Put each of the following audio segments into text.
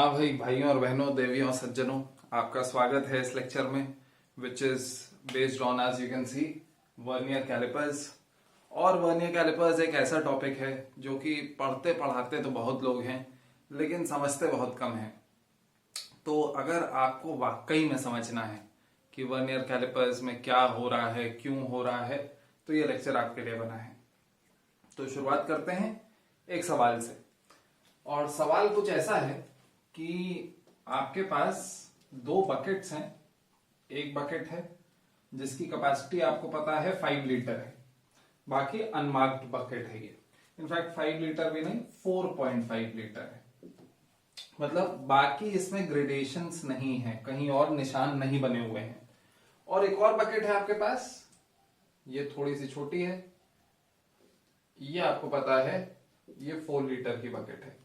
हाँ भाई, भाइयों और बहनों, देवियों और सज्जनों, आपका स्वागत है इस लेक्चर में which is based on, as you can see, vernier callipers. और वर्नियर कैलिपर्स एक ऐसा टॉपिक है जो कि पढ़ते पढ़ाते तो बहुत लोग हैं लेकिन समझते बहुत कम हैं। तो अगर आपको वाकई में समझना है कि वर्नियर कैलिपर्स में क्या हो रहा है, क्यों हो रहा है, तो ये लेक्चर आपके लिए बना है। तो शुरुआत करते हैं एक सवाल से। और सवाल कुछ ऐसा है कि आपके पास दो बकेट्स हैं। एक बकेट है जिसकी कैपेसिटी आपको पता है 5 लीटर है, बाकी अनमार्क्ड बकेट है ये। इनफैक्ट 5 लीटर भी नहीं, 4.5 लीटर है। मतलब बाकी इसमें ग्रेडेशंस नहीं है, कहीं और निशान नहीं बने हुए हैं। और एक और बकेट है आपके पास, ये थोड़ी सी छोटी है, ये आपको पता है ये 4 लीटर की बकेट है।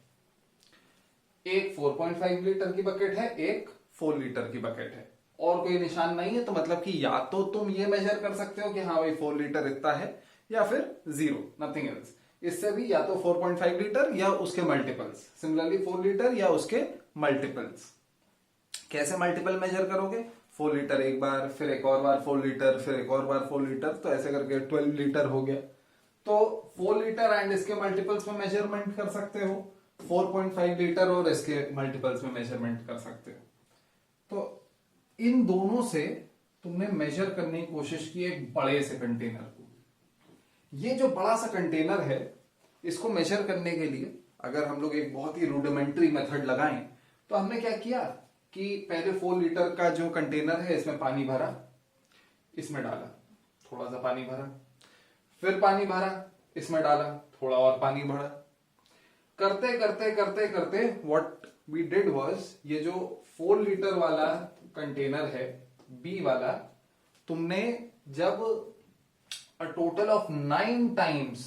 एक 4.5 लीटर की बकेट है, एक 4 लीटर की बकेट है, और कोई निशान नहीं है। तो मतलब कि या तो तुम ये मेजर कर सकते हो कि हाँ भाई 4 लीटर इतना है, या फिर जीरो, नथिंग एल्स। इससे भी या तो 4.5 लीटर या उसके मल्टीपल्स, सिमिलरली 4 लीटर या उसके मल्टीपल्स। कैसे मल्टीपल मेजर करोगे? 4 लीटर एक बार, फिर एक और बार 4 लीटर, फिर एक और बार 4 लीटर, तो ऐसे करके 12 लीटर हो गया। तो 4 लीटर एंड इसके मल्टीपल्स में मेजरमेंट कर सकते हो, 4.5 लीटर और इसके मल्टीपल्स में मेजरमेंट कर सकते हो। तो इन दोनों से तुमने मेजर करने की कोशिश की एक बड़े से कंटेनर को। ये जो बड़ा सा कंटेनर है, इसको मेजर करने के लिए अगर हम लोग एक बहुत ही रूडिमेंट्री मेथड लगाएं, तो हमने क्या किया कि पहले 4 लीटर का जो कंटेनर है इसमें पानी भरा, इसमें डाला, थोड़ा सा पानी भरा, फिर पानी भरा, इसमें डाला, थोड़ा और पानी भरा। करते करते करते करते व्हाट वी डिड वाज, ये जो 4 लीटर वाला कंटेनर है बी वाला, तुमने जब अ टोटल ऑफ 9 टाइम्स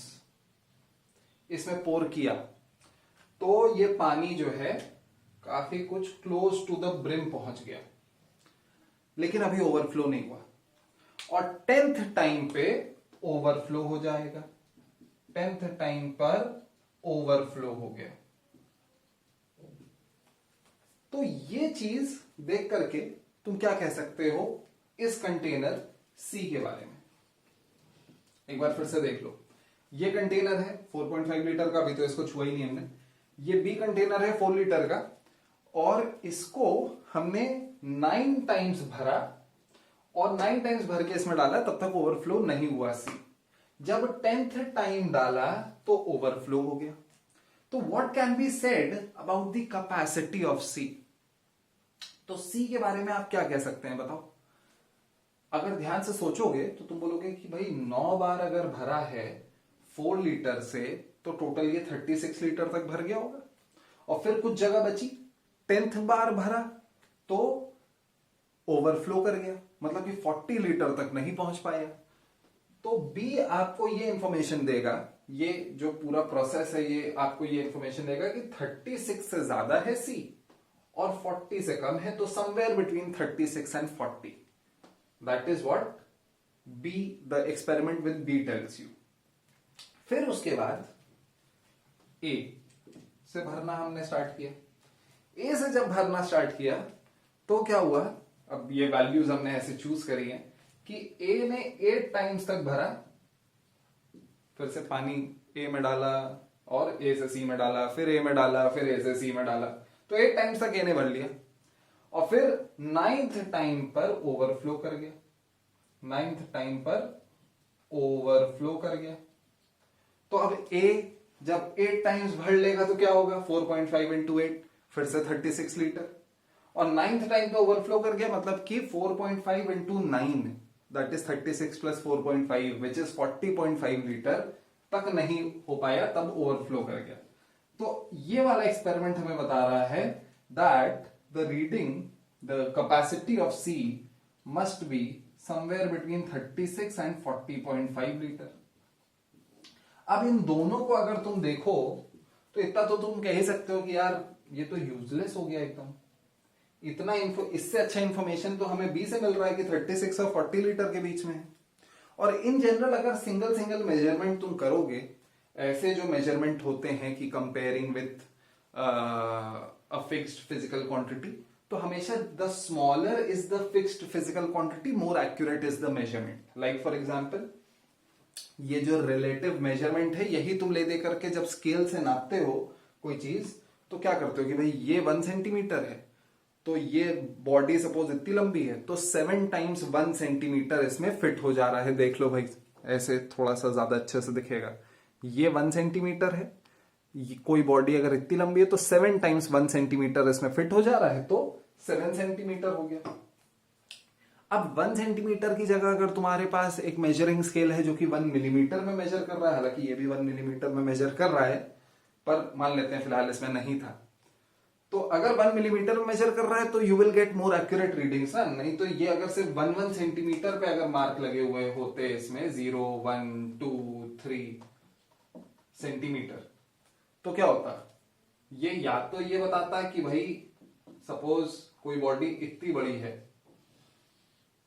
इसमें पोर किया, तो ये पानी जो है काफी कुछ क्लोज टू द ब्रिम पहुंच गया, लेकिन अभी ओवरफ्लो नहीं हुआ। और 10th टाइम पे ओवरफ्लो हो जाएगा। 10th टाइम पर ओवरफ्लो हो गया। तो ये चीज देख करके तुम क्या कह सकते हो इस कंटेनर सी के बारे में? एक बार फिर से देख लो। ये कंटेनर है 4.5 लीटर का, अभी तो इसको छुआ ही नहीं हमने। ये बी कंटेनर है 4 लीटर का, और इसको हमने 9 टाइम्स भरा, और 9 टाइम्स भर के इसमें डाला, तब तक ओवरफ्लो नहीं हुआ सी। जब 10th टाइम डाला तो ओवरफ्लो हो गया। तो what can be said about the capacity of C? तो सी के बारे में आप क्या कह सकते हैं, बताओ? अगर ध्यान से सोचोगे तो तुम बोलोगे कि भाई 9 बार अगर भरा है 4 लीटर से, तो टोटल ये 36 लीटर तक भर गया होगा। और फिर कुछ जगह बची, 10th बार भरा तो ओवरफ्लो कर गया, मतलब कि 40 लीटर तक नहीं पहुंच पाया। तो बी आपको ये इंफॉर्मेशन देगा, ये जो पूरा प्रोसेस है ये आपको ये इंफॉर्मेशन देगा कि 36 से ज्यादा है सी और 40 से कम है, तो somewhere between 36 and 40। That is what B, the experiment with B tells you. फिर उसके बाद ए से भरना हमने स्टार्ट किया। ए से जब भरना स्टार्ट किया तो क्या हुआ? अब ये वैल्यूज हमने ऐसे चूज करी है कि ए ने 8 टाइम्स तक भरा, फिर से पानी ए में डाला, और ए से सी में डाला, फिर ए में डाला, फिर ए से सी में डाला, तो 8 टाइम्स तक ए ने भर लिया। और फिर 9th टाइम पर ओवरफ्लो कर गया। 9th टाइम पर ओवरफ्लो कर गया। तो अब ए जब 8 टाइम्स भर लेगा तो क्या होगा? 4.5 इंटू 8, फिर से 36 लीटर। और 9th टाइम पे ओवरफ्लो कर गया, मतलब कि 4.5 into 9, that is 36 plus 4.5 which is 40.5 litre तक नहीं हो पाया, तब ओवरफ्लो कर गया। तो ये वाला एक्सपेरिमेंट हमें बता रहा है that the reading, the capacity of C must be somewhere between 36 and 40.5 litre. अब इन दोनों को अगर तुम देखो तो इतना तो तुम कह ही सकते हो कि यार ये तो यूजलेस हो गया एकदम। इतना इससे अच्छा इंफॉर्मेशन तो हमें बी से मिल रहा है कि 36 और 40 लीटर के बीच में है। और इन जनरल अगर सिंगल सिंगल मेजरमेंट तुम करोगे, ऐसे जो मेजरमेंट होते हैं कि comparing with a fixed physical quantity, तो हमेशा the smaller is the fixed physical quantity, more accurate is the measurement. Like for example, ये जो रिलेटिव मेजरमेंट है यही तुम ले दे करके जब स्केल से नापते हो कोई चीज, तो क्या करते हो कि भाई ये 1 सेंटीमीटर है, तो ये बॉडी सपोज इतनी लंबी है, तो 7 टाइम्स 1 सेंटीमीटर इसमें फिट हो जा रहा है. देख लो भाई, ऐसे थोड़ा सा ज्यादा अच्छे से दिखेगा. ये 1 सेंटीमीटर है, कोई बॉडी अगर इतनी लंबी है तो 7 टाइम्स 1 सेंटीमीटर इसमें फिट हो जा रहा है, तो 7 सेंटीमीटर हो गया. अब 1 सेंटीमीटर की जगह अगर तुम्हारे पास एक मेजरिंग स्केल है जो कि 1 मिलीमीटर में मेजर कर रहा है, हालांकि ये भी 1 मिलीमीटर में मेजर कर रहा है, पर मान लेते हैं फिलहाल इसमें नहीं था, तो अगर 1 मिलीमीटर में मेजर कर रहा है तो you will get more accurate readings ना. नहीं तो ये अगर सिर्फ 1 सेंटीमीटर पे अगर मार्क लगे हुए होते इसमें 0, 1, 2, 3 सेंटीमीटर, तो क्या होता, ये या तो ये बताता कि भाई सपोज कोई बॉडी इतनी बड़ी है,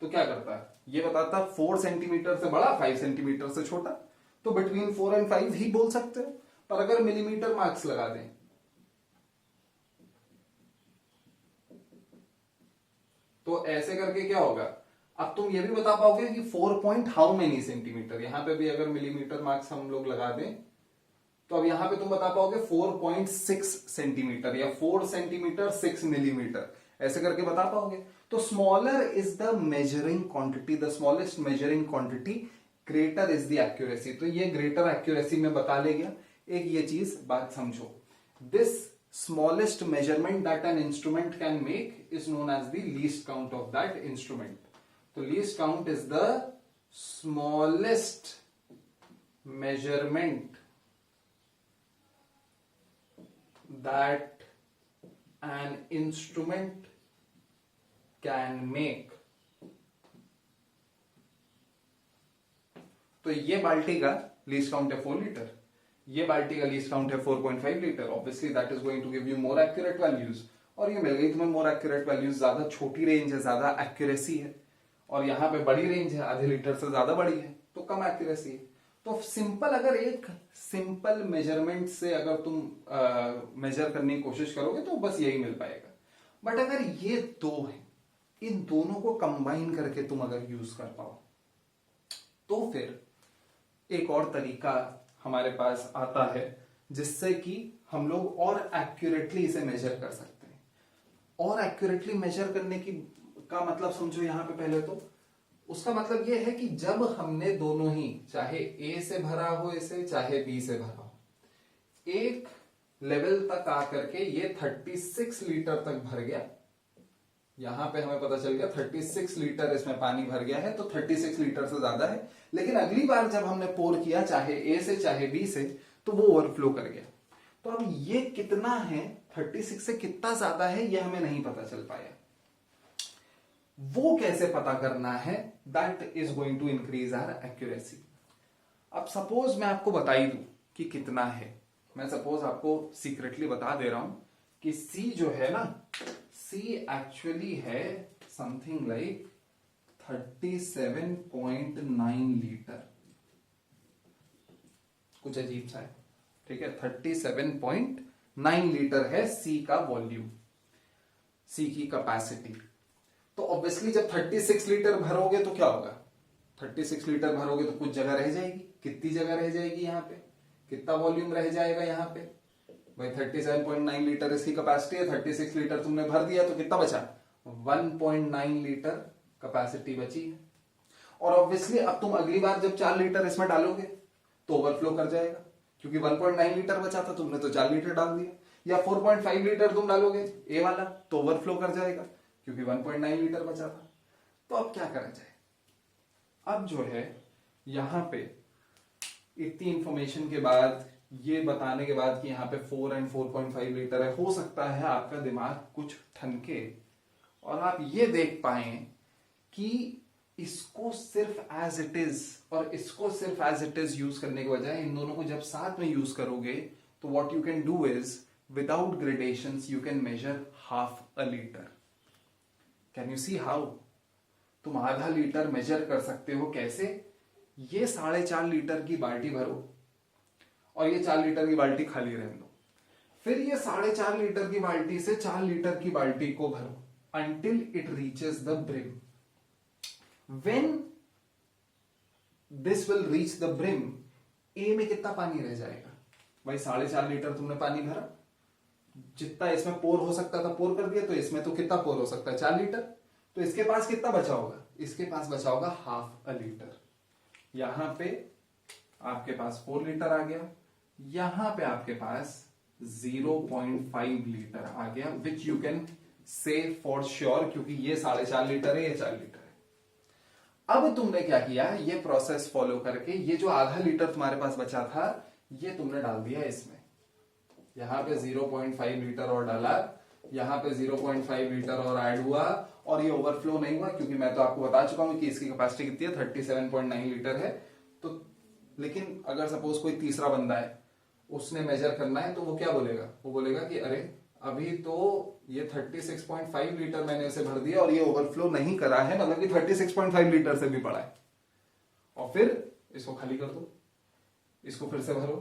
तो क्या करता है, ये बताता 4 सेंटीमीटर से बड़ा, 5 सेंटीमीटर से छोटा, तो बिटवीन 4 और 5 ही बोल सकते हो. पर अगर मिलीमीटर मार्क्स लगा दें, तो ऐसे करके क्या होगा, अब तुम ये भी बता पाओगे कि 4 पॉइंट हाउ मेनी सेंटीमीटर. यहां पे भी अगर मिलीमीटर मार्क्स हम लोग लगा दें, तो अब यहां पे तुम बता पाओगे 4.6 सेंटीमीटर या 4 सेंटीमीटर 6 मिलीमीटर, ऐसे करके बता पाओगे. तो smaller is the measuring quantity, the smallest measuring quantity, greater is the accuracy. तो ये ग्रेटर एक्यूरेसी में बता ले गया. एक ये चीज बात समझो, this smallest measurement that an instrument can make is known as the least count of that instrument. So least count is the smallest measurement that an instrument can make. तो ये बाल्टी का लीस्ट काउंट है 4 litre, ये बाल्टी का least count है 4.5 litre. Obviously that is going to give you more accurate values, और ये मिल गई तुम्हें मोर एक्यूरेट वैल्यूज. ज्यादा छोटी रेंज है, ज्यादा एक्यूरेसी है, और यहाँ पे बड़ी रेंज है, आधे लीटर से ज्यादा बड़ी है, तो कम एक्यूरेसी है. तो सिंपल, अगर एक सिंपल मेजरमेंट से अगर तुम मेजर करने की कोशिश करोगे तो बस यही मिल पाएगा. बट अगर ये दो है, इन दोनों को कंबाइन करके तुम अगर यूज कर पाओ, तो फिर एक और तरीका हमारे पास आता है जिससे कि हम लोग और एक्यूरेटली इसे मेजर कर सकते हैं. और एक्यूरेटली मेजर करने की का मतलब समझो यहां पे पहले तो, उसका मतलब यह है कि जब हमने दोनों ही, चाहे ए से भरा हो इसे, चाहे बी से भरा हो, एक लेवल तक आकर के ये 36 लीटर तक भर गया. यहां पे हमें पता चल गया 36 लीटर इसमें पानी भर गया है, तो 36 लीटर से ज्यादा है. लेकिन अगली बार जब हमने पोर किया, चाहे ए से चाहे बी से, तो वो ओवरफ्लो कर गया. तो अब ये कितना है, 36 से कितना ज्यादा है, ये हमें नहीं पता चल पाया. वो कैसे पता करना है, that is going to increase our accuracy. अब सपोज मैं आपको बता ही दूं कि कितना है, मैं सपोज आपको सीक्रेटली बता दे रहा हूं कि सी जो है ना, सी एक्चुअली है समथिंग लाइक 37.9 लीटर. कुछ अजीब सा है, ठीक है. 37.9 लीटर है सी का वॉल्यूम, सी की कैपेसिटी. तो ऑब्वियसली जब 36 लीटर भरोगे तो क्या होगा, 36 लीटर भरोगे तो कुछ जगह रह जाएगी. कितनी जगह रह जाएगी यहाँ पे, कितना वॉल्यूम रह जाएगा यहाँ पे भाई. 37.9 लीटर इसकी कैपेसिटी है, 36 लीटर तुमने भर दिया, तो कितना बचा, 1.9 लीटर कैपेसिटी बची है. और ऑब्वियसली अब तुम अगली बार जब 4 लीटर इसमें डालोगे तो ओवरफ्लो कर जाएगा, क्योंकि 1.9 लीटर बचा था, तुमने तो 4 लीटर डाल दिया. या 4.5 लीटर तुम डालोगे ए वाला, तो ओवरफ्लो कर जाएगा, क्योंकि 1.9 लीटर बचा था. तो अब क्या करा जाए, अब जो है यहां पे इतनी इंफॉर्मेशन के बाद, ये बताने के बाद कि यहाँ पे 4 और 4.5 लीटर है, हो सकता है आपका दिमाग कुछ ठनके और आप ये देख पाए कि इसको सिर्फ एज इट इज और इसको सिर्फ एज इट इज यूज करने के बजाय इन दोनों को जब साथ में यूज करोगे, तो what you can do is, without gradations you can measure half a litre. Can you see how, तुम आधा लीटर मेजर कर सकते हो. कैसे, ये 4.5 लीटर की बाल्टी भरो और ये 4 लीटर की बाल्टी खाली रहने दो. फिर ये 4.5 लीटर की बाल्टी से 4 लीटर की बाल्टी को भरो until it reaches the brim. When this will reach the brim, A में कितना पानी रह जाएगा? भाई 4.5 लीटर तुमने पानी भरा, जितना इसमें पोर हो सकता था पोर कर दिया, तो इसमें तो कितना पोर हो सकता है? 4 लीटर। तो इसके पास कितना बचा होगा? इसके पास बचा होगा हाफ अ लीटर। यहां पे आपके पास 4 लीटर आ गया, यहां पे आपके पास 0.5 लीटर आ गया, which you can say for sure, क्योंकि ये 4.5 लीटर है, ये 4 लीटर है। अब तुमने क्या किया, ये प्रोसेस फॉलो करके ये जो आधा लीटर तुम्हारे पास बचा था ये तुमने डाल दिया इसमें। यहां पे 0.5 लीटर और डाला, यहां पे 0.5 लीटर और ऐड हुआ, और ये ओवरफ्लो नहीं हुआ, क्योंकि मैं तो आपको बता चुका हूं कि इसकी कैपेसिटी कितनी है, 37.9 लीटर है। तो लेकिन अगर सपोज कोई तीसरा बंदा है, उसने मेजर करना है, तो वो क्या बोलेगा? वो बोलेगा कि अरे अभी तो ये 36.5 लीटर मैंने इसे भर दिया और ये ओवरफ्लो नहीं करा है, मतलब कि 36.5 लीटर से भी बड़ा है। और फिर इसको खाली कर दो, इसको फिर से भरो,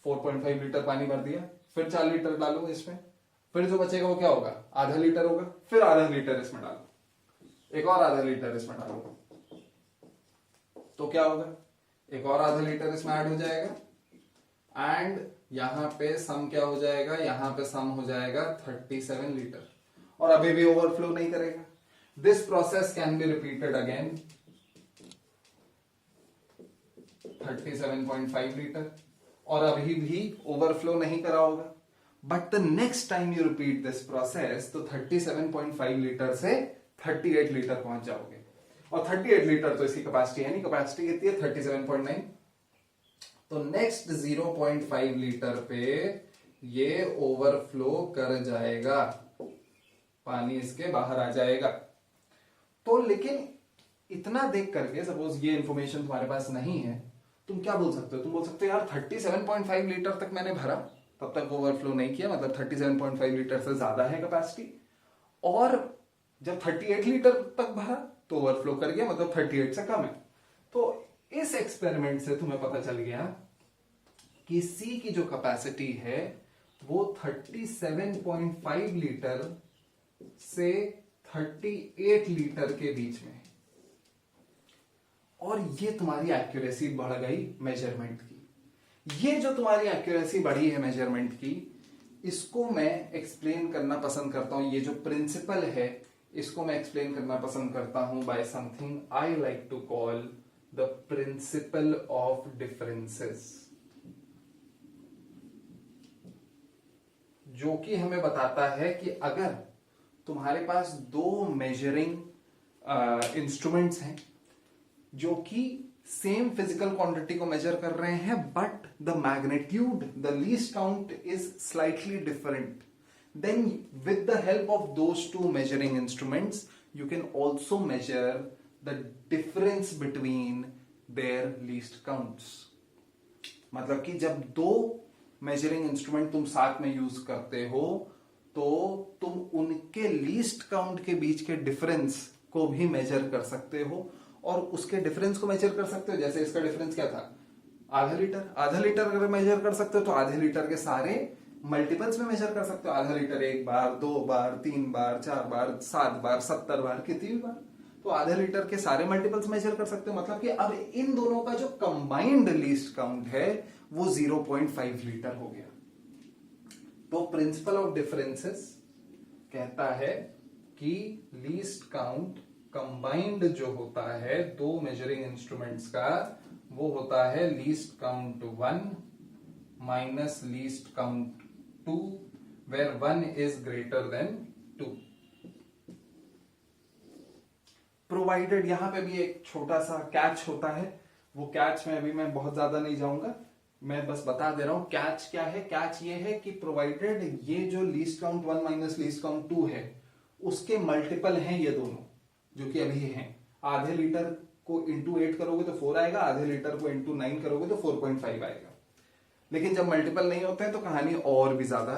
4.5 लीटर पानी भर दिया, फिर 4 लीटर डालो इसमें, फिर जो बचेगा वो क्या होगा? आधा लीटर होगा, फिर आधा लीटर इसमें डालो, एक और आधा लीटर इसमें डालो, तो क्या होगा? एक और आधा लीटर इसमें ऐड हो जाएगा, एंड यहां पे सम क्या हो जाएगा? यहां पे सम हो जाएगा 37 लीटर, और अभी भी ओवरफ्लो नहीं करेगा। This process can be repeated again, 37.5 litre, और अभी भी ओवरफ्लो नहीं करा होगा। But the next time you repeat this process, तो 37.5 लीटर से 38 लीटर पहुंच जाओगे, और 38 लीटर तो इसकी कैपेसिटी है नहीं, कैपेसिटी कितनी है? 37.9। तो नेक्स्ट 0.5 लीटर पे ये ओवरफ्लो कर जाएगा, पानी इसके बाहर आ जाएगा। तो लेकिन इतना देख करके, सपोज ये इंफॉर्मेशन तुम्हारे पास नहीं है, तुम क्या बोल सकते हो? तुम बोल सकते हो यार 37.5 लीटर तक मैंने भरा, तब तक ओवरफ्लो नहीं किया, मतलब 37.5 लीटर से ज्यादा है कैपेसिटी, और जब 38 लीटर तक भरा तो ओवरफ्लो कर गया, मतलब 38 से कम है। तो इस एक्सपेरिमेंट से तुम्हें पता चल गया कि सी की जो कैपेसिटी है वो 37.5 लीटर से 38 लीटर के बीच में है, और ये तुम्हारी एक्यूरेसी बढ़ गई मेजरमेंट की। ये जो तुम्हारी एक्यूरेसी बढ़ी है मेजरमेंट की, इसको मैं एक्सप्लेन करना पसंद करता हूं। ये जो प्रिंसिपल है इसको मैं एक्सप्लेन करना पसंद करता हूं by something I like to call the principle of differences, जो कि हमें बताता है कि अगर तुम्हारे पास दो मेजरिंग इंस्ट्रूमेंट्स हैं जो कि सेम फिजिकल क्वांटिटी को मेजर कर रहे हैं, but the magnitude, the least count is slightly different, then with the help of those two measuring instruments you can also measure the difference between their least counts। मतलब कि जब दो measuring instrument तुम साथ में यूज करते हो तो तुम उनके लीस्ट काउंट के बीच के डिफरेंस को भी मेजर कर सकते हो, और उसके डिफरेंस को मेजर कर सकते हो। जैसे इसका डिफरेंस क्या था? आधा लीटर। आधा लीटर अगर मेजर कर सकते हो तो आधे लीटर के सारे मल्टीपल्स में मेजर कर सकते हो। आधा लीटर 1 बार, 2 बार, 3 बार, 4 बार, 7 बार, 70 बार, कितनी भी बार, तो आधे लीटर के सारे मल्टीपल्स मेजर कर सकते हो। मतलब कि अब इन दोनों का जो कंबाइंड लीस्ट काउंट है वो 0.5 लीटर हो गया। तो प्रिंसिपल ऑफ डिफरेंसेस कहता है कि लीस्ट काउंट कंबाइंड जो होता है दो मेजरिंग इंस्ट्रूमेंट्स का, वो होता है least count 1 minus least count 2, where 1 is greater than 2। Provided, यहां पे भी एक छोटा सा कैच होता है, वो कैच में अभी मैं बहुत ज्यादा नहीं जाऊंगा, मैं बस बता दे रहा हूं कैच क्या है। कैच ये है कि प्रोवाइडेड ये जो least count 1 minus least count 2 है उसके मल्टीपल हैं ये दोनों जो कि अभी हैं। आधे लीटर को इंटू 8 करोगे तो 4 आएगा, आधे लीटर को इंटू 9 करोगे तो 4.5 आएगा। लेकिन जब मल्टीपल नहीं होते हैं तो कहानी और भी ज्यादा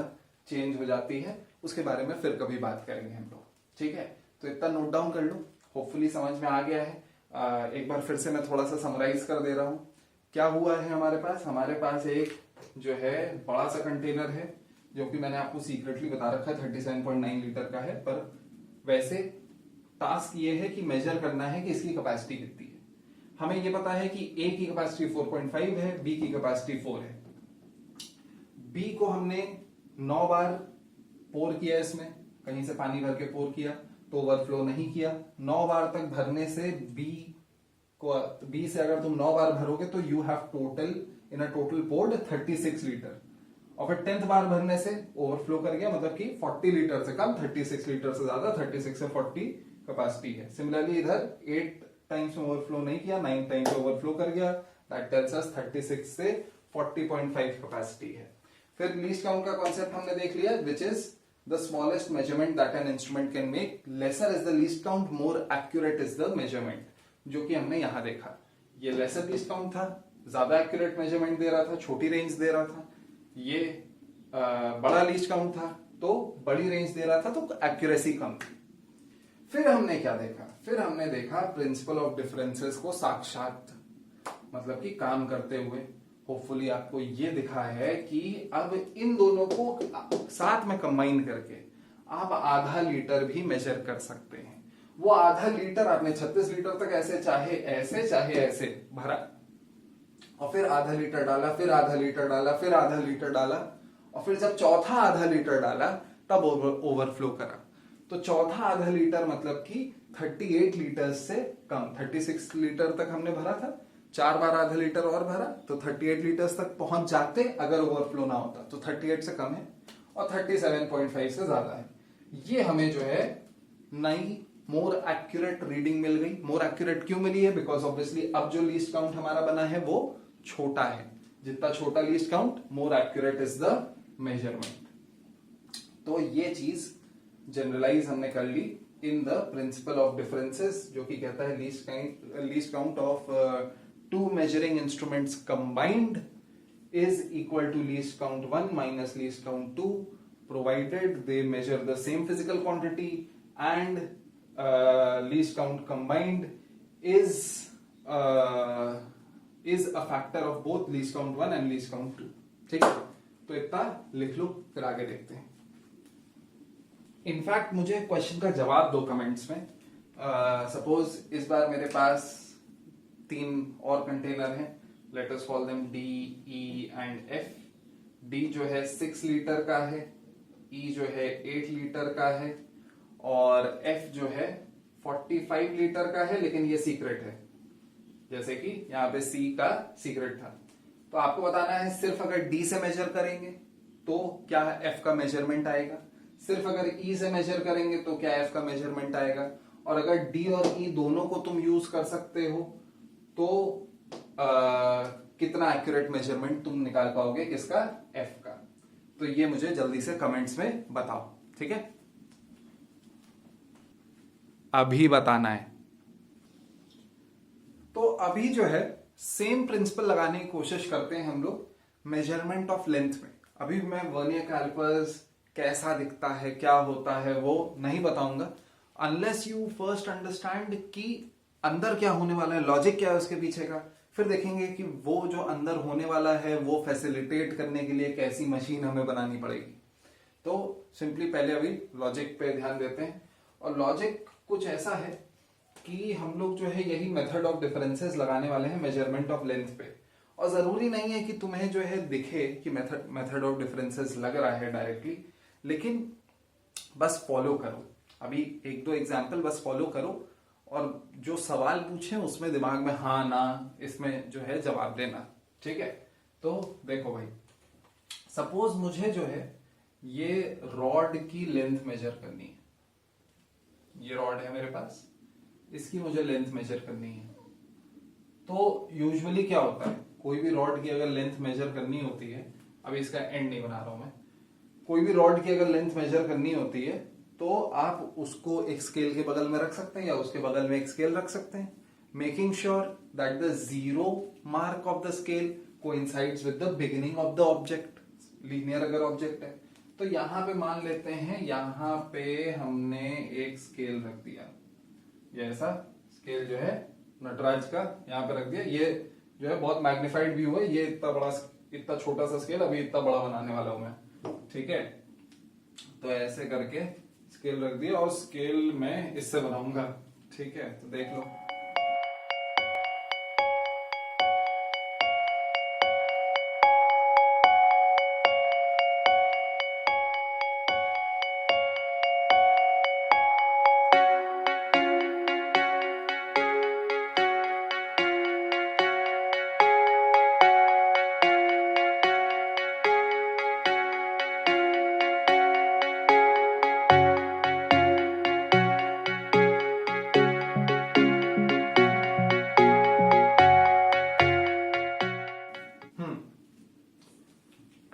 चेंज हो जाती है, उसके बारे में फिर कभी बात करेंगे हम लोग, ठीक है। तो इतना नोट डाउन कर लो, होपफुली समझ में आ गया है। एक बार फिर से मैं थोड़ा सा समराइज कर दे रहा हूं। क्या हुआ है हमारे पास एक जो है बड़ा सा कंटेनर है, जो कि मैंने आपको सीक्रेटली बता रखा है 37.9 लीटर का है, पर वैसे टास्क ये है कि मेजर करना है कि इसकी कैपेसिटी कितनी है। हमें ये पता है कि ए की कैपेसिटी 4.5 है, बी की कैपेसिटी 4 है। बी को हमने 9 बार पोर किया, इसमें कहीं से पानी भर के पोर किया तो ओवरफ्लो नहीं किया। 9 बार तक भरने से बी से अगर तुम 9 बार भरोगे तो you have total in a total poured 36 litre, और फिर 10th बार भरने से ओवरफ्लो कर गया, मतलब कि 40 लीटर से कम, 36 लीटर से ज्यादा, 36 से 40 कैपेसिटी है। सिमिलरली इधर 8 टाइम्स में ओवरफ्लो नहीं किया, 9 टाइम्स ओवरफ्लो कर गया, दैट टेल्स अस 36 से 40.5 कैपेसिटी है। फिर लीस्ट काउंट का कॉन्सेप्ट हमने देख लिया, which is the smallest measurement that an instrument can make, lesser is the least count, more accurate is the measurement, जो कि हमने यहां देखा। ये लेसर लीस्ट काउंट था, ज्यादा एक्यूरेट मेजरमेंट दे रहा था, छोटी रेंज दे रहा था। ये बड़ा लीस्ट काउंट था तो बड़ी रेंज दे रहा था, तो एक्यूरेसी कम थी। फिर हमने क्या देखा? फिर हमने देखा प्रिंसिपल ऑफ डिफरेंसेस को साक्षात, मतलब कि काम करते हुए। होपफुली आपको ये दिखा है कि अब इन दोनों को साथ में कंबाइन करके आप आधा लीटर भी मेजर कर सकते हैं। वो आधा लीटर आपने 36 लीटर तक ऐसे चाहे ऐसे भरा, और फिर आधा लीटर डाला, फिर आधा लीटर डाला, फिर आधा लीटर डाला, और फिर जब चौथा आधा लीटर डाला तब ओवरफ्लो करा। तो चौथा आधा लीटर मतलब कि 38 लीटर से कम, 36 लीटर तक हमने भरा था, 4 बार आधा लीटर और भरा तो 38 लीटर तक पहुंच जाते अगर ओवरफ्लो ना होता। तो 38 से कम है और 37.5 से ज्यादा है। ये हमें जो है नई मोर एक्यूरेट रीडिंग मिल गई। मोर एक्यूरेट क्यों मिली है? बिकॉज ऑब्वियसली अब जो लीस्ट काउंट हमारा बना है वो छोटा है। जितना छोटा least count, more accurate is the measurement. तो ये चीज जनरलाइज हमने कर ली in the principle of differences, जो कि कहता है least count of two measuring instruments combined is equal to least count 1 minus least count 2, provided they measure the same physical quantity and least count combined is a factor of both least count 1 and least count 2। ठीक है, तो इतना लिख लो, फिर आगे देखते हैं। In fact मुझे क्वेश्चन का जवाब दो कमेंट्स में। सपोज इस बार मेरे पास 3 और कंटेनर हैं, let us call them D, E and F. D जो है 6 लीटर का है, ई जो है 8 लीटर का है, और एफ जो है 45 लीटर का है, लेकिन ये सीक्रेट है, जैसे कि यहाँ पे सी का सीक्रेट था। तो आपको बताना है सिर्फ अगर डी से मेजर करेंगे तो क्या एफ का मेजरमेंट आएगा, सिर्फ अगर ई से मेजर करेंगे तो क्या एफ का मेजरमेंट आएगा, और अगर डी और ई दोनों को तुम यूज कर सकते हो तो कितना एक्यूरेट मेजरमेंट तुम निकाल पाओगे किसका? एफ का। तो ये मुझे जल्दी से कमेंट्स में बताओ, ठीक है? अभी बताना है। तो अभी जो है सेम प्रिंसिपल लगाने की कोशिश करते हैं हम लोग मेजरमेंट ऑफ लेंथ में। अभी मैं वर्नियर कैलिपर्स कैसा दिखता है, क्या होता है, वो नहीं बताऊंगा अनलेस यू फर्स्ट अंडरस्टैंड कि अंदर क्या होने वाला है, लॉजिक क्या है उसके पीछे का। फिर देखेंगे कि वो जो अंदर होने वाला है वो फैसिलिटेट करने के लिए कैसी मशीन हमें बनानी पड़ेगी। तो सिंपली पहले अभी लॉजिक पे ध्यान देते हैं। और लॉजिक कुछ ऐसा है कि हम लोग जो है यही मेथड ऑफ डिफरेंसेस लगाने वाले हैं मेजरमेंट ऑफ लेंथ पे। और जरूरी नहीं है कि तुम्हें जो है दिखे कि मेथड ऑफ डिफरेंसेस लग रहा है डायरेक्टली, लेकिन बस फॉलो करो। अभी 1-2 एग्जाम्पल बस फॉलो करो, और जो सवाल पूछे उसमें दिमाग में हाँ ना इसमें जो है जवाब देना, ठीक है? तो देखो भाई, सपोज मुझे जो है ये रॉड की लेंथ मेजर करनी है। ये रॉड है मेरे पास, इसकी मुझे लेंथ मेजर करनी है। तो यूजुअली क्या होता है, कोई भी रॉड की अगर लेंथ मेजर करनी होती है, अभी इसका एंड नहीं बना रहा हूं मैं, कोई भी रॉड की अगर लेंथ मेजर करनी होती है तो आप उसको एक स्केल के बगल में रख सकते हैं या उसके बगल में एक स्केल रख सकते हैं, making sure that the zero mark of the scale coincides with the beginning of the object. Linear अगर ऑब्जेक्ट है तो यहां पे मान लेते हैं, यहां पे हमने एक स्केल रख दिया, ये ऐसा स्केल जो है नटराज का यहां पे रख दिया। ये जो है बहुत मैग्निफाइड व्यू है, ये इतना बड़ा इतना छोटा सा स्केल, अभी इतना बड़ा बनाने वाला हूं मैं, ठीक है। तो ऐसे करके स्केल रख दिया और स्केल में इससे बनाऊंगा, ठीक है। तो देख लो,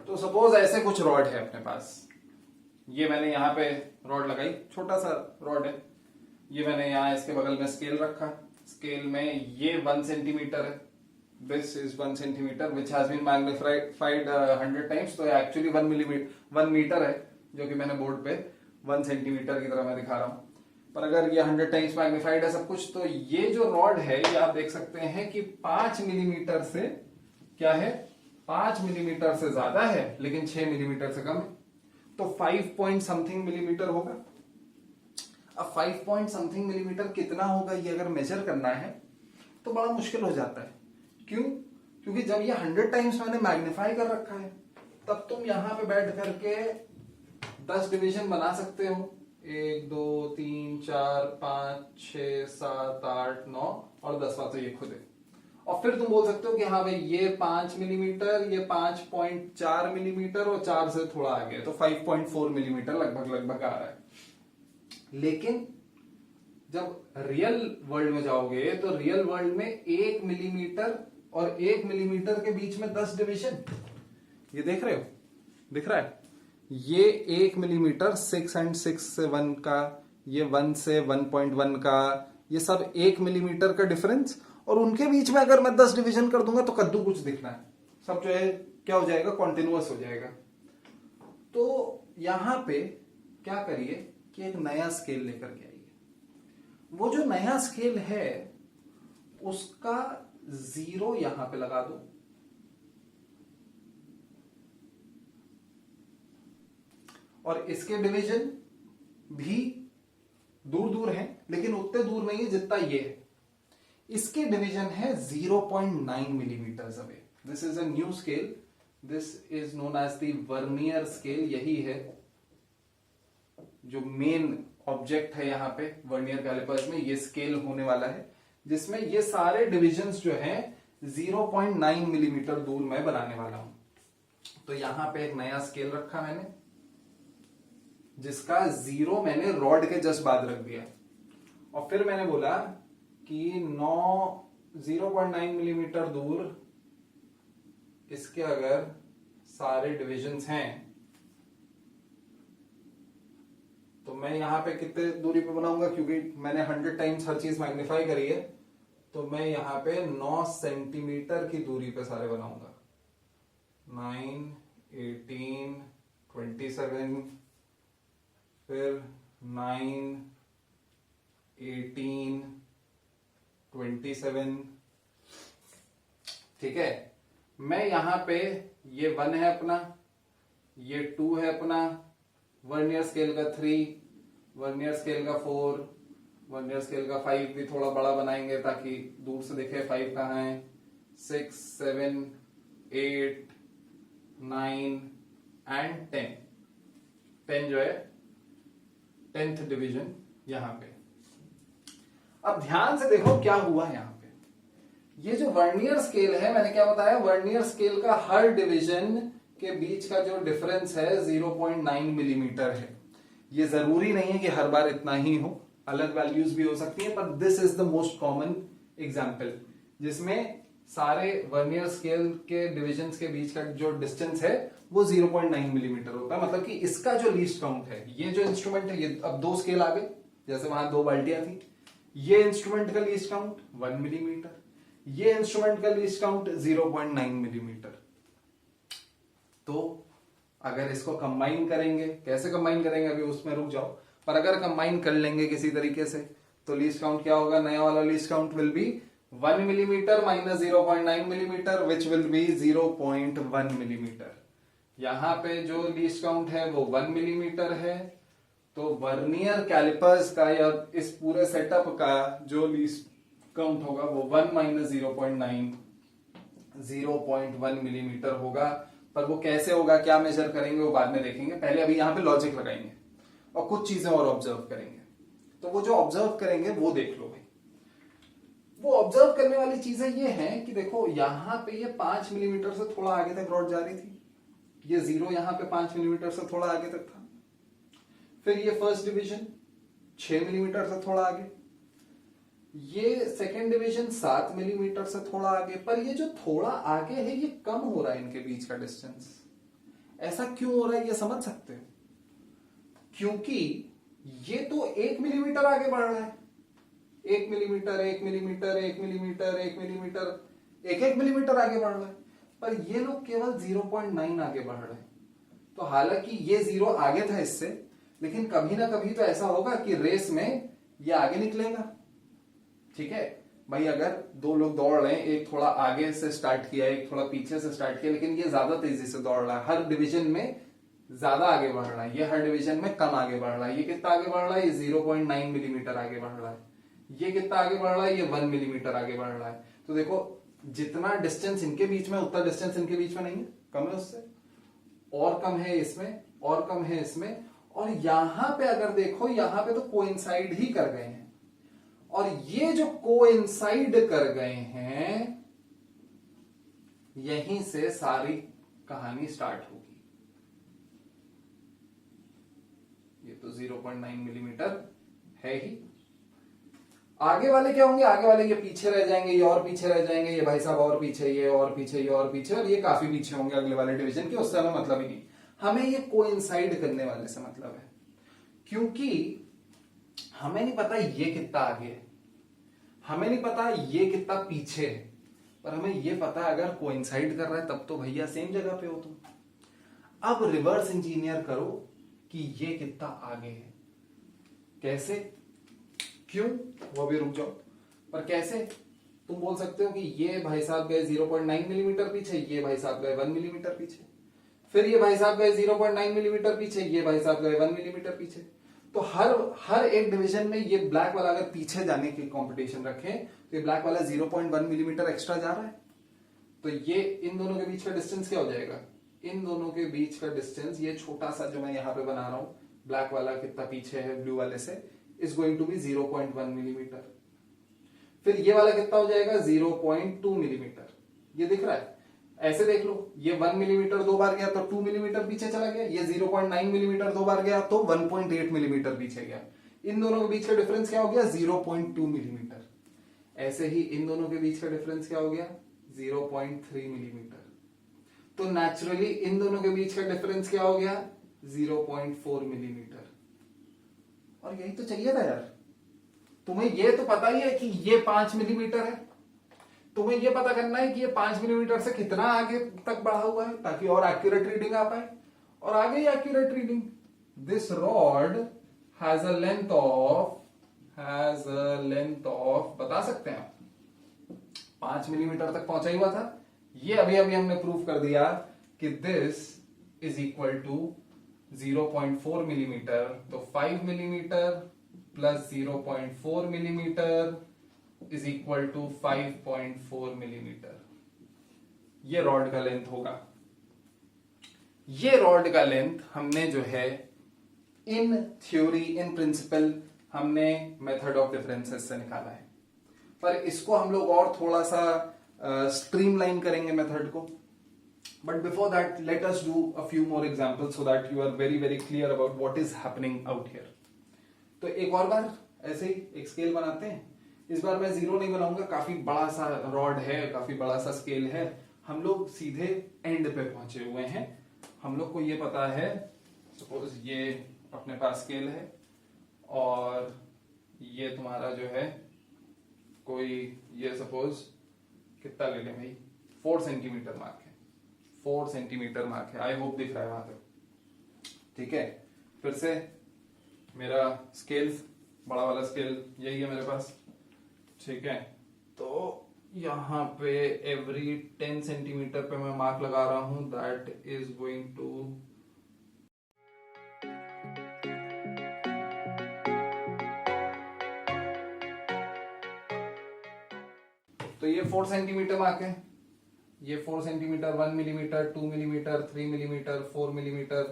तो सपोज ऐसे कुछ रॉड है अपने पास, ये मैंने यहाँ पे रॉड लगाई, छोटा सा रॉड है, ये मैंने यहाँ इसके बगल में स्केल रखा, स्केल में ये 1 सेंटीमीटर है, this is 1 centimetre which has been magnified 100 times, तो एक्चुअली 1 मीटर है, जो कि मैंने बोर्ड पे 1 सेंटीमीटर की तरह मैं दिखा रहा हूं, पर अगर ये 100 टाइम्स मैग्निफाइड है सब कुछ, तो ये जो रॉड है ये आप देख सकते हैं कि 5 मिलीमीटर से क्या है, 5 मिलीमीटर से ज्यादा है, लेकिन 6 मिलीमीटर से कम है, तो 5 पॉइंट समथिंग मिलीमीटर होगा। अब 5 पॉइंट समथिंग मिलीमीटर कितना होगा ये अगर मेजर करना है तो बड़ा मुश्किल हो जाता है। क्यों? क्योंकि जब ये 100 टाइम्स मैंने मैग्नीफाई कर रखा है, तब तुम यहां पे बैठ करके 10 डिवीजन बना सकते हो, 1 2 3 4 5 6 7 8 9 और 10वां तो ये खुद है। और फिर तुम बोल सकते हो कि हाँ भाई ये 5 मिलीमीटर, ये 5.4 मिलीमीटर और 4 से थोड़ा आगे, तो 5.4 मिलीमीटर लगभग आ रहा है। लेकिन जब रियल वर्ल्ड में जाओगे तो रियल वर्ल्ड में 1 मिलीमीटर और 1 मिलीमीटर के बीच में 10 डिवीजन, ये देख रहे हो, दिख रहा है, ये 1 मिलीमीटर 6 एंड 6 से 1 का, ये 1 से 1.1 का, ये सब 1 मिलीमीटर का डिफरेंस, और उनके बीच में अगर मैं 10 डिवीजन कर दूंगा तो कद्दू कुछ दिखना है, सब जो है क्या हो जाएगा, कॉन्टिन्यूअस हो जाएगा। तो यहां पे क्या करिए कि एक नया स्केल लेकर के आइए, वो जो नया स्केल है उसका 0 यहां पे लगा दो, और इसके डिवीजन भी दूर दूर हैं, लेकिन उतने दूर नहीं है जितना ये है। इसके डिवीजन है 0.9 millimetre away. This is a new scale, this is known as the vernier scale. यही है जो मेन ऑब्जेक्ट है यहाँ पे वर्नियर कैलिपर्स में, ये स्केल होने वाला है जिसमें ये सारे डिविजन्स जो हैं 0.9 मिलीमीटर दूर मैं बनाने वाला हूं। तो यहां पे एक नया स्केल रखा मैंने, जिसका 0 मैंने रॉड के जस्ट बाद रख दिया, और फिर मैंने बोला कि 0.9 मिलीमीटर दूर इसके अगर सारे डिविजन्स हैं तो मैं यहां पे कितने दूरी पे बनाऊंगा, क्योंकि मैंने 100 टाइम्स हर चीज मैग्नीफाई करी है, तो मैं यहां पे 9 सेंटीमीटर की दूरी पे सारे बनाऊंगा। 9 18 27, फिर 9 18 27, ठीक है। मैं यहां पे ये 1 है अपना, ये 2 है अपना, वर्नियर स्केल का 3, वर्नियर स्केल का 4, वर्नियर स्केल का 5 भी थोड़ा बड़ा बनाएंगे ताकि दूर से दिखे 5 कहाँ है, 6 7 8 9 एंड 10। 10 जो है 10th डिवीजन यहां पे। अब ध्यान से देखो क्या हुआ यहां पे, ये जो वर्नियर स्केल है, मैंने क्या बताया, वर्नियर स्केल का हर डिवीजन के बीच का जो डिफरेंस है 0.9 मिलीमीटर है। ये जरूरी नहीं है कि हर बार इतना ही हो, अलग वैल्यूज भी हो सकती हैं, पर this is the most common example जिसमें सारे वर्नियर स्केल के डिविजन्स के बीच का जो डिस्टेंस है वो 0.9 मिलीमीटर होता है। मतलब कि इसका जो लीस्ट काउंट है, ये जो इंस्ट्रूमेंट है, ये अब 2 स्केल आ गए, जैसे वहां 2 बाल्टियां थी, ये इंस्ट्रूमेंट का लीस्ट काउंट 1 मिलीमीटर, ये इंस्ट्रूमेंट का लीस्ट काउंट 0.9 मिलीमीटर। तो अगर इसको कंबाइन करेंगे, कैसे कंबाइन करेंगे अभी उसमें रुक जाओ, पर अगर कंबाइन कर लेंगे किसी तरीके से तो लीस्ट काउंट क्या होगा, नया वाला least count will be 1 millimetre minus 0.9 millimetre which will be 0.1 millimetre. यहां पे जो लीस्ट काउंट है वो 1 मिलीमीटर है, तो वर्नियर कैलिपर्स का या इस पूरे सेटअप का जो लीस्ट काउंट होगा वो 1 माइनस 0.9 0.1 मिलीमीटर होगा। पर वो कैसे होगा, क्या मेजर करेंगे, वो बाद में देखेंगे। पहले अभी यहां पे लॉजिक लगाएंगे और कुछ चीजें और ऑब्जर्व करेंगे। तो वो जो ऑब्जर्व करेंगे वो देख लो भाई। वो ऑब्जर्व करने वाली चीजें ये हैं कि देखो यहां पे ये 5 मिलीमीटर से थोड़ा आगे तक रॉड जा रही थी, ये जीरो यहां पे 5 मिलीमीटर से थोड़ा आगे तक था। फिर ये फर्स्ट डिवीजन 6 मिलीमीटर से थोड़ा आगे, ये सेकेंड डिवीजन 7 मिलीमीटर से थोड़ा आगे। पर ये जो थोड़ा आगे है ये कम हो रहा है इनके बीच का डिस्टेंस। ऐसा क्यों हो रहा है ये समझ सकते हो? क्योंकि ये तो 1 मिलीमीटर आगे बढ़ रहा है, 1 millimetre 1 millimetre 1 millimetre 1 millimetre 1 millimetre आगे बढ़ रहा है। पर ये लोग केवल 0.9 आगे बढ़ रहे हैं। तो हालांकि ये जीरो आगे था इससे, लेकिन कभी ना कभी तो ऐसा होगा कि रेस में ये आगे निकलेगा। ठीक है भाई, अगर दो लोग दौड़ रहे हैं, एक थोड़ा आगे से स्टार्ट किया, एक थोड़ा पीछे से स्टार्ट किया, लेकिन ये ज्यादा तेजी से दौड़ रहा है, हर डिवीजन में ज्यादा आगे बढ़ रहा है, ये हर डिवीजन में कम आगे बढ़ रहा है। ये कितना आगे बढ़ रहा है? ये 0.9 मिलीमीटर आगे बढ़ रहा है। ये कितना आगे बढ़ रहा है? ये 1 मिलीमीटर आगे बढ़ रहा है। तो देखो जितना डिस्टेंस इनके बीच में उतना डिस्टेंस इनके बीच में नहीं है, कम है उससे, और कम है इसमें, और कम है इसमें। और यहां पे अगर देखो, यहां पे तो कोइंसाइड ही कर गए हैं, और ये जो कोइंसाइड कर गए हैं यहीं से सारी कहानी स्टार्ट होगी। ये तो 0.9 मिलीमीटर है ही। आगे वाले क्या होंगे? आगे वाले ये पीछे रह जाएंगे, ये और पीछे रह जाएंगे, ये भाई साहब और पीछे, ये और पीछे, ये और पीछे, और ये काफी पीछे होंगे अगले वाले डिवीजन के। उससे हमें मतलब ही नहीं, हमें ये कोइंसाइड करने वाले से मतलब है। क्योंकि हमें नहीं पता ये कितना आगे है, हमें नहीं पता ये कितना पीछे है, पर हमें ये पता है अगर कोइंसाइड कर रहा है तब तो भैया सेम जगह पे हो तुम। अब रिवर्स इंजीनियर करो कि ये कितना आगे है। कैसे, क्यों, वो भी रुक जाओ। पर कैसे? तुम बोल सकते हो कि ये भाई साहब गए 0.9 मिलीमीटर पीछे, ये भाई साहब गए 1 मिलीमीटर पीछे, फिर ये भाई साहब गए 0.9 मिलीमीटर पीछे, ये भाई साहब गए 1 मिलीमीटर पीछे। तो हर एक डिवीजन में ये ब्लैक वाला अगर पीछे जाने की कंपटीशन रखें तो ये ब्लैक वाला 0.1 मिलीमीटर एक्स्ट्रा जा रहा है। तो ये इन दोनों के बीच का डिस्टेंस क्या हो जाएगा? इन दोनों के बीच का डिस्टेंस, ये छोटा सा जो मैं यहां पे बना रहा हूं, ब्लैक वाला कितना पीछे है ब्लू वाले से, is going to be 0.1 millimetre. फिर ये वाला कितना हो जाएगा? 0.2 मिलीमीटर। ये दिख रहा है? ऐसे देख लो, ये 1 मिलीमीटर 2 बार गया तो 2 मिलीमीटर पीछे चला गया, ये 0.9 मिलीमीटर 2 बार गया तो 1.8 मिलीमीटर पीछे गया। इन दोनों के बीच का डिफरेंस क्या हो गया? 0.2 मिलीमीटर। ऐसे ही इन दोनों के बीच का डिफरेंस क्या हो गया? 0.3 मिलीमीटर। तो नेचुरली इन दोनों के बीच का डिफरेंस क्या हो गया? 0.4 मिलीमीटर। और यही तो चाहिए था यार। तुम्हें ये तो पता ही है कि ये 5 मिलीमीटर है, तुम्हें ये पता करना है कि ये 5 मिलीमीटर से कितना आगे तक बढ़ा हुआ है ताकि और एक्यूरेट रीडिंग आ पाए। और आगे ही accurate reading, this rod has a length of बता सकते हैं आप, 5 मिलीमीटर तक पहुंचा ही हुआ था। ये अभी अभी हमने प्रूव कर दिया कि this is equal to 0.4 millimetre. तो 5 millimetre plus 0.4 millimetre is equal to 5.4 millimetre. ये रॉड का लेंथ होगा। ये रॉड का लेंथ हमने जो है इन थ्योरी, इन प्रिंसिपल, हमने मेथड ऑफ डिफरेंसेस से निकाला है। पर इसको हम लोग और थोड़ा सा स्ट्रीमलाइन करेंगे मेथड को। But before that let us do a few more examples so that you are very very clear about what is happening out here. तो एक और बार ऐसे ही एक स्केल बनाते हैं। इस बार मैं जीरो नहीं बनाऊंगा, काफी बड़ा सा रॉड है, काफी बड़ा सा स्केल है, हम लोग सीधे एंड पे पहुंचे हुए हैं। हम लोग को ये पता है, सपोज ये अपने पास स्केल है और ये तुम्हारा जो है कोई, ये सपोज कितना ले लें भाई, 4 सेंटीमीटर मार्क है, 4 सेंटीमीटर मार्क है। आई होप दिख रहा है वहां पे। ठीक है, फिर से मेरा स्केल, बड़ा वाला स्केल यही है मेरे पास। ठीक है, तो यहाँ पे एवरी 10 सेंटीमीटर पे मैं मार्क लगा रहा हूं, दैट इज गोइंग टू तो ये 4 सेंटीमीटर मार्क है। ये 4 centimetre, 1 millimetre, 2 millimetre, 3 millimetre, 4 millimetre,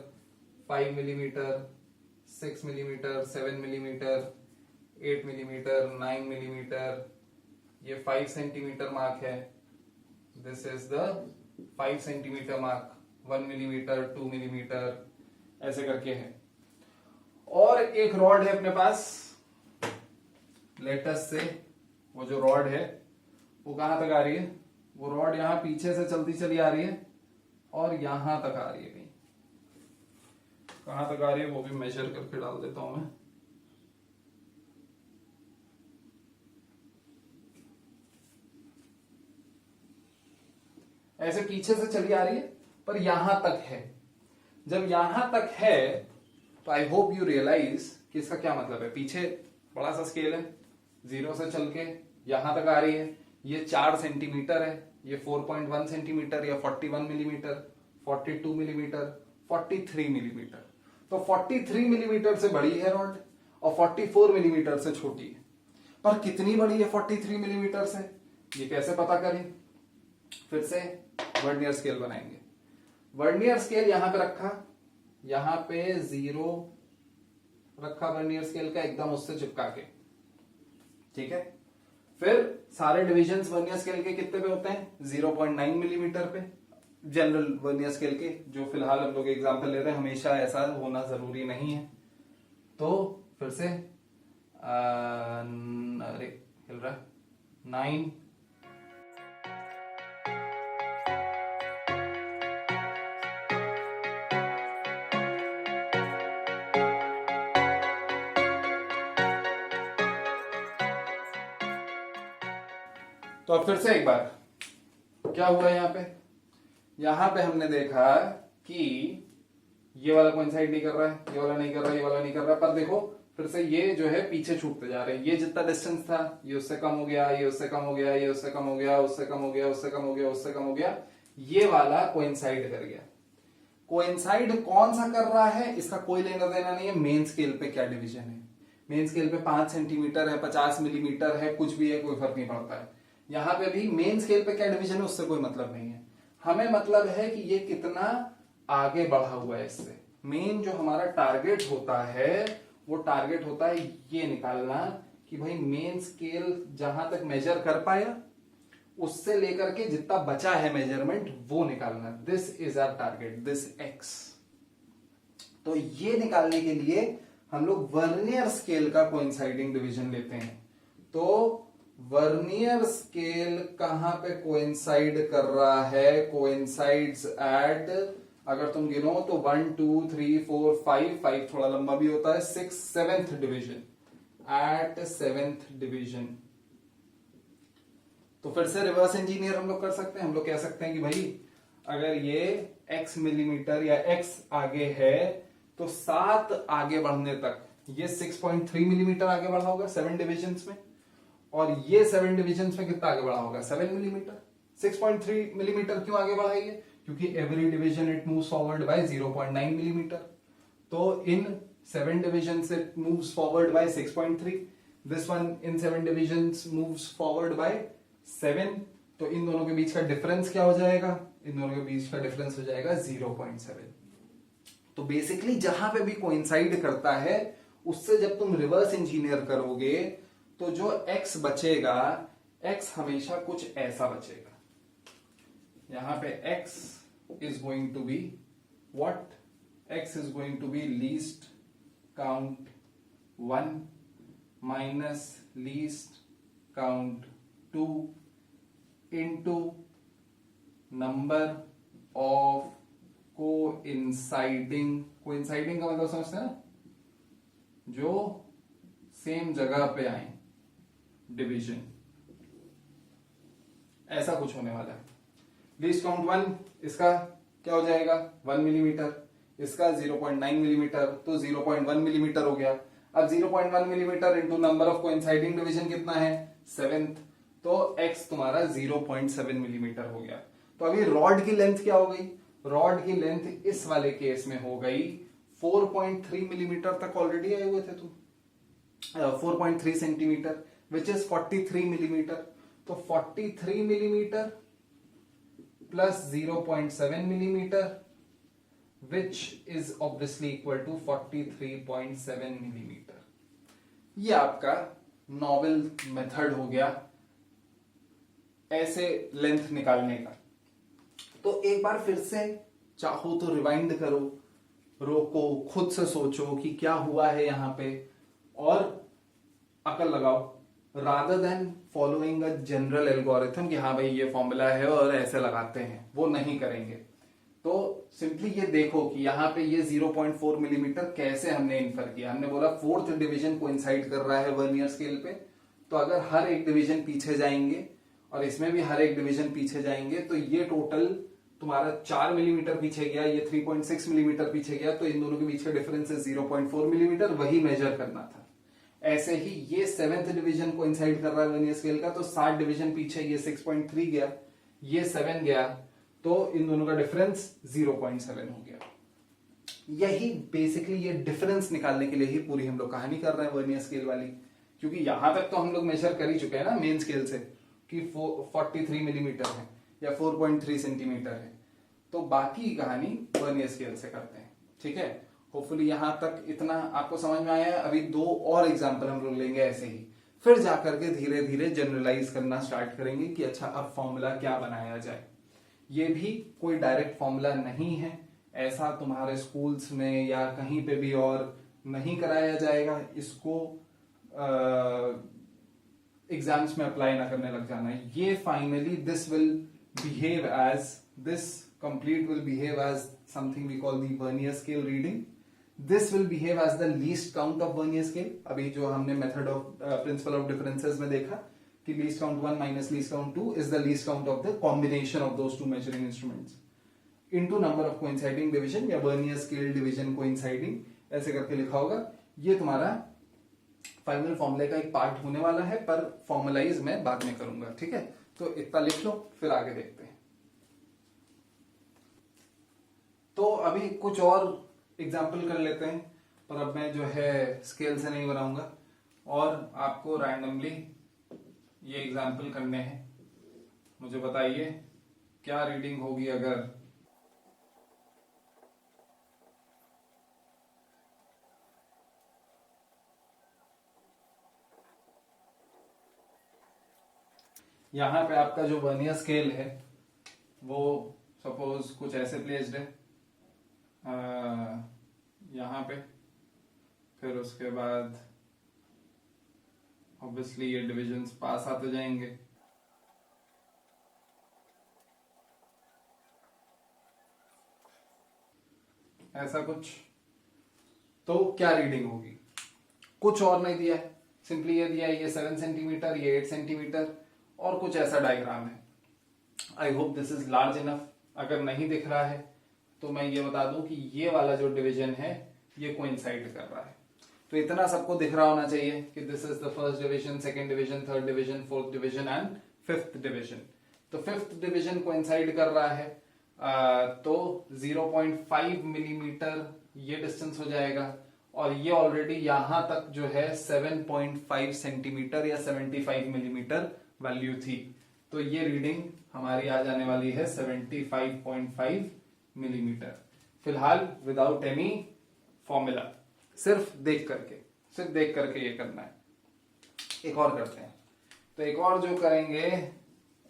5 millimetre, 6 millimetre, 7 millimetre, 8 millimetre, 9 millimetre, ये 5 सेंटीमीटर मार्क है। This is the 5 centimetre mark, 1 millimetre, 2 millimetre, ऐसे करके है। और एक रॉड है अपने पास लेटस से, वो जो रॉड है वो कहां तक आ रही है, वो रॉड यहां पीछे से चलती चली आ रही है और यहां तक आ रही है। कहीं कहां तक आ रही है वो भी मेजर करके डाल देता हूं मैं। ऐसे पीछे से चली आ रही है पर यहां तक है। जब यहां तक है तो आई होप यू रियलाइज कि इसका क्या मतलब है। पीछे बड़ा सा स्केल है, 0 से चल के यहां तक आ रही है, ये 4 सेंटीमीटर है, ये 4.1 सेंटीमीटर या 41 मिलीमीटर, 42 मिलीमीटर, 43 मिलीमीटर। तो 43 मिलीमीटर से बड़ी है रॉड और 44 मिलीमीटर से छोटी है। पर कितनी बड़ी है 43 मिलीमीटर से, ये कैसे पता करें। फिर से वर्नियर स्केल बनाएंगे। वर्नियर स्केल यहां पे रखा, यहां पे 0 रखा वर्नियर स्केल का एकदम उससे चिपका के, ठीक है। फिर सारे डिविजन्स वर्नियर स्केल के कितने पे होते हैं, 0.9 मिलीमीटर पे। जनरल वर्नियर स्केल के जो फिलहाल हम लोग एग्जांपल ले रहे हैं, हमेशा ऐसा होना जरूरी नहीं है। तो फिर से अरे हिल रहा है, 9 तो अब फिर से एक बार क्या हुआ यहां पे हमने देखा कि ये वाला कोइंसाइड नहीं कर रहा है, ये वाला नहीं कर रहा है, ये वाला नहीं कर रहा है। पर देखो फिर से ये जो है पीछे छूटते जा रहे हैं। ये जितना डिस्टेंस था ये उससे कम हो गया, ये उससे कम हो गया, ये उससे कम हो गया, उससे कम हो गया, उससे कम हो गया, उससे कम हो गया। ये वाला कोइंसाइड कर गया। कोइंसाइड कौन सा कर रहा है इसका कोई लेना देना नहीं है। मेन स्केल पे क्या डिवीजन है, मेन स्केल पे 5 सेंटीमीटर है, 50 मिलीमीटर है, कुछ भी है, कोई फर्क नहीं पड़ता है। यहां पे भी मेन स्केल पे क्या डिवीजन है उससे कोई मतलब नहीं है। हमें मतलब है कि ये कितना आगे बढ़ा हुआ है इससे। मेन जो हमारा टारगेट होता है वो टारगेट होता है ये निकालना कि भाई मेन स्केल जहां तक मेजर कर पाया उससे लेकर के जितना बचा है मेजरमेंट वो निकालना। This is our target, this X. तो ये निकालने के लिए हम लोग वर्नियर स्केल का कोइंसाइडिंग डिवीजन लेते हैं। तो वर्नियर स्केल कहां पे कोइंसाइड कर रहा है, कोइंसाइड्स एट, अगर तुम गिनो तो 1 2 3 4 5 थोड़ा लंबा भी होता है, 6 7th division, eight 7th division. तो फिर से रिवर्स इंजीनियर हम लोग कर सकते हैं। हम लोग कह सकते हैं कि भाई अगर ये x मिलीमीटर या x आगे है तो 7 आगे बढ़ने तक ये 6.3 मिलीमीटर आगे बढ़ा होगा 7 डिविजन्स में, और ये 7 डिविजन्स में कितना आगे बढ़ा होगा 7 मिलीमीटर। 6.3 मिलीमीटर क्यों आगे बढ़ा है, क्योंकि every division it moves forward bye 0.9 millimetre. तो इन 7 divisions it moves forward by 6.3, this one in 7 divisions moves forward by 7। तो इन दोनों के बीच का डिफरेंस क्या हो जाएगा, इन दोनों के बीच का डिफरेंस हो जाएगा 0.7। तो बेसिकली जहां पे भी कोइंसाइड करता है उससे जब तुम रिवर्स इंजीनियर करोगे तो जो x बचेगा, x हमेशा कुछ ऐसा बचेगा। यहां पे x is going to be what, x is going to be least count 1 minus least count 2 into number of coinciding का मतलब समझते हैं ना, जो सेम जगह पे आए डिवीजन, ऐसा कुछ होने वाला है। लीस्ट काउंट 1, इसका क्या हो जाएगा 1 मिलीमीटर, इसका 0.9 मिलीमीटर, तो 0.1 मिलीमीटर हो गया। अब 0.1 millimetre into number of coinciding division कितना है 7th, तो x तुम्हारा 0.7 मिलीमीटर हो गया। तो अभी रॉड की लेंथ क्या हो गई? रॉड की लेंथ इस वाले केस में हो गई 4.3 मिलीमीटर तक ऑलरेडी आए हुए थे तुम, 4.3 सेंटीमीटर विच इज 43 मिलीमीटर। तो 43 millimetre plus 0.7 millimetre which is obviously equal to 43.7 millimetre. ये आपका नॉवल मेथड हो गया ऐसे लेंथ निकालने का। तो एक बार फिर से चाहो तो रिवाइंड करो, रोको, खुद से सोचो कि क्या हुआ है यहां पे और अकल लगाओ, rather than following a general algorithm कि हाँ भाई ये फॉर्मूला है और ऐसे लगाते हैं, वो नहीं करेंगे। तो सिंपली ये देखो कि यहाँ पे ये 0.4 मिलीमीटर कैसे हमने इन्फर किया। हमने बोला फोर्थ डिवीजन कोइंसाइड कर रहा है वर्नियर स्केल पे, तो अगर हर एक डिवीजन पीछे जाएंगे और इसमें भी हर एक डिवीजन पीछे जाएंगे तो ये टोटल तुम्हारा 4 मिलीमीटर पीछे गया, ये 3.6 मिलीमीटर पीछे गया, तो इन दोनों के बीच का डिफरेंस है 0.4 मिलीमीटर, वही मेजर करना था। ऐसे ही ये 7th डिवीजन कोइंसाइड कर रहा है वर्नियर स्केल का, तो 7 डिवीजन पीछे ये 6.3 गया, ये 7 गया, तो इन दोनों का डिफरेंस 0.7 हो गया। यही बेसिकली ये डिफरेंस निकालने के लिए ही पूरी हम लोग कहानी कर रहे हैं वर्नियर स्केल वाली, क्योंकि यहां तक तो हम लोग मेजर कर ही चुके हैं ना मेन स्केल से कि 43 मिलीमीटर है या 4.3 सेंटीमीटर है, तो बाकी कहानी वर्नियर स्केल से करते हैं। ठीक है, होपफुली यहां तक इतना आपको समझ में आया है। अभी 2 और एग्जाम्पल हम लोग लेंगे ऐसे ही, फिर जाकर के धीरे धीरे जनरलाइज करना स्टार्ट करेंगे कि अच्छा अब फॉर्मूला क्या बनाया जाए। ये भी कोई डायरेक्ट फॉर्मूला नहीं है, ऐसा तुम्हारे स्कूल्स में या कहीं पे भी और नहीं कराया जाएगा। इसको एग्जाम्स में अप्लाई ना करने लग जाना। ये finally this will behave as this complete will behave as something we call the vernier scale reading. This will behave as the least count of vernier scale. अभी जो हमने method of principle of differences में देखा कि least count 1 minus least count 2 is the least count of the combination of those two measuring instruments into number of coinciding division या vernier scale division coinciding ऐसे करके लिखा होगा। ये तुम्हारा फाइनल फॉर्मूले का एक पार्ट होने वाला है, पर फॉर्मुलाइज मैं बाद में करूंगा। ठीक है, तो इतना लिख लो, फिर आगे देखते हैं। तो अभी कुछ और एग्जाम्पल कर लेते हैं, पर अब मैं जो है स्केल से नहीं बनाऊंगा और आपको रैंडमली ये एग्जाम्पल करने हैं। मुझे बताइए क्या रीडिंग होगी अगर यहां पे आपका जो वर्नियर स्केल है वो सपोज कुछ ऐसे प्लेस्ड है यहां पे, फिर उसके बाद ऑब्वियसली ये डिविजन्स पास आते जाएंगे। ऐसा कुछ, तो क्या रीडिंग होगी? कुछ और नहीं दिया है, सिंपली ये दिया है ये 7 सेंटीमीटर, ये 8 सेंटीमीटर और कुछ ऐसा डायग्राम है। I hope this is large enough. अगर नहीं दिख रहा है तो मैं ये बता दूं कि ये वाला जो डिवीजन है ये कोइंसाइड कर रहा है, तो इतना सबको दिख रहा होना चाहिए कि this is the first division, second division, third division, fourth division and fifth division. तो फिफ्थ डिवीजन कोइंसाइड कर रहा है, तो 0.5 मिलीमीटर ये डिस्टेंस हो जाएगा, और ये ऑलरेडी यहां तक जो है 7.5 सेंटीमीटर या 75 मिलीमीटर वैल्यू थी, तो ये रीडिंग हमारी आ जाने वाली है 75.5 मिलीमीटर। फिलहाल विदाउट एनी फॉर्मूला, सिर्फ देख करके ये करना है। एक और करते हैं, तो एक और जो करेंगे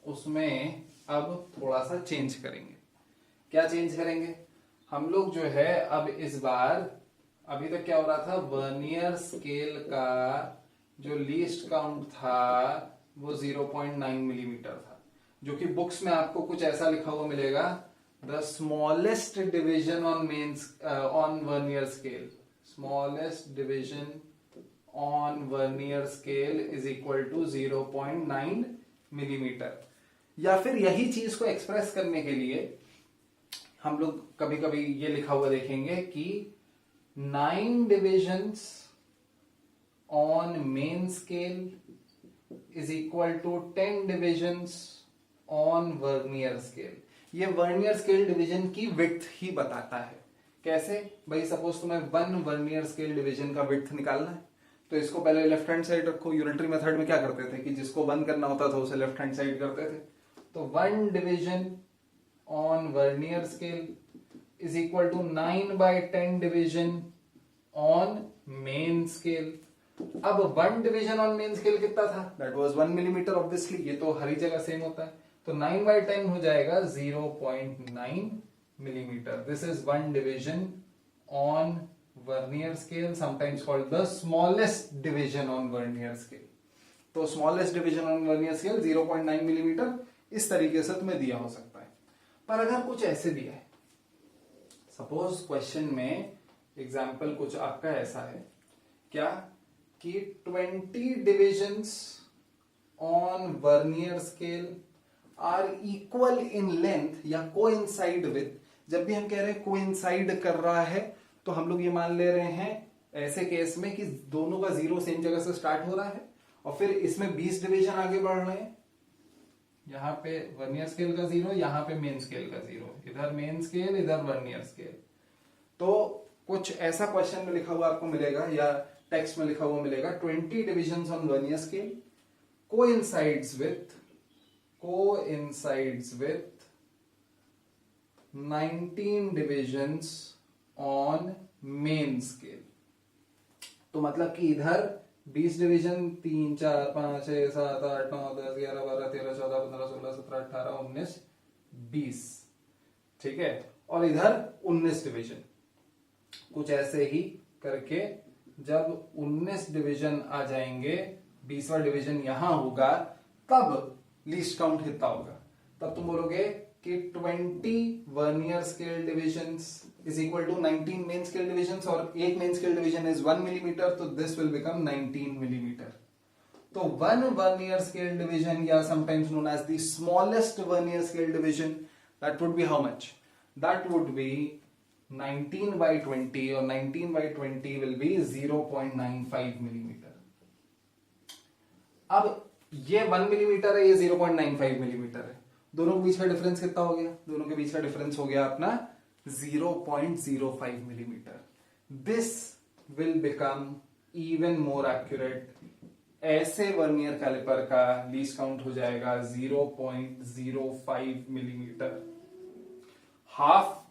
उसमें अब थोड़ा सा चेंज करेंगे। क्या चेंज करेंगे? हम लोग जो है अब इस बार, अभी तक क्या हो रहा था, वर्नियर स्केल का जो लीस्ट काउंट था वो 0.9 मिलीमीटर था, जो कि बुक्स में आपको कुछ ऐसा लिखा हुआ मिलेगा, the smallest division on vernier scale, smallest division on vernier scale is equal to 0.9 millimetre. या फिर यही चीज को एक्सप्रेस करने के लिए हम लोग कभी कभी ये लिखा हुआ देखेंगे कि 9 divisions on main scale is equal to 10 divisions on vernier scale. ये वर्नियर स्केल डिवीजन की विड्थ ही बताता है। कैसे भाई, सपोज तुम्हें 1 वर्नियर स्केल डिवीजन का विड्थ निकालना है, तो इसको पहले लेफ्ट हैंड साइड रखो। यूनिटरी मेथड में क्या करते थे कि जिसको 1 करना होता था उसे लेफ्ट हैंड साइड करते थे। तो 1 division on vernier scale is equal to 9/10 division on main scale. अब 1 डिवीजन ऑन मेन स्केल कितना था, दैट वाज 1 मिलीमीटर। ऑब्वियसली ये तो हर जगह सेम होता है, तो 9/10 हो जाएगा 0.9 millimeter. This is 1 division on vernier scale, sometimes called the smallest division on vernier scale. तो smallest division on vernier scale 0.9 millimeter इस तरीके से तुम्हें दिया हो सकता है। पर अगर कुछ ऐसे दिया है, सपोज क्वेश्चन में एग्जाम्पल कुछ आपका ऐसा है क्या कि 20 divisions on vernier scale are equal in length या coincide with। जब भी हम कह रहे हैं कोइंसाइड कर रहा है तो हम लोग ये मान ले रहे हैं ऐसे केस में कि दोनों का 0 सेम जगह से स्टार्ट हो रहा है और फिर इसमें 20 डिवीजन आगे बढ़ रहे हैं। यहां पे वर्नियर स्केल का 0, यहां पे मेन स्केल का 0, इधर मेन स्केल इधर वर्नियर स्केल। तो कुछ ऐसा क्वेश्चन में लिखा हुआ आपको मिलेगा या टेक्स्ट में लिखा हुआ मिलेगा 20 divisions on vernier scale coincides with 19 divisions on main scale। तो मतलब कि इधर 20 डिवीजन 3 4 5 6 7 8 9 10 11 12 13 14 15 16 17 18 19 20, ठीक है, और इधर 19 डिवीजन। कुछ ऐसे ही करके जब 19 डिवीजन आ जाएंगे, 20वां डिवीजन यहां होगा, तब लीस्ट काउंट कितना होगा। तब तुम बोलोगे कि 20 vernier scale divisions is equal to 19 main scale divisions, और एक main scale division is 1 millimetre, तो दिस विल बिकम 19 मिलीमीटर। तो 1 वर्नियर स्केल डिवीजन या sometimes known as the smallest vernier scale division, that would be how much, that would be 19/20, और 19/20 will be 0.95 millimetre. अब ये 1 millimetre है, ये 0.95 millimetre है, दोनों के बीच का डिफरेंस कितना हो गया, दोनों के बीच का डिफरेंस हो गया अपना 0.05 millimetre. This will become even more accurate. ऐसे वर्नियर कैलिपर का लीस्ट काउंट हो जाएगा 0.05 मिलीमीटर। हाफ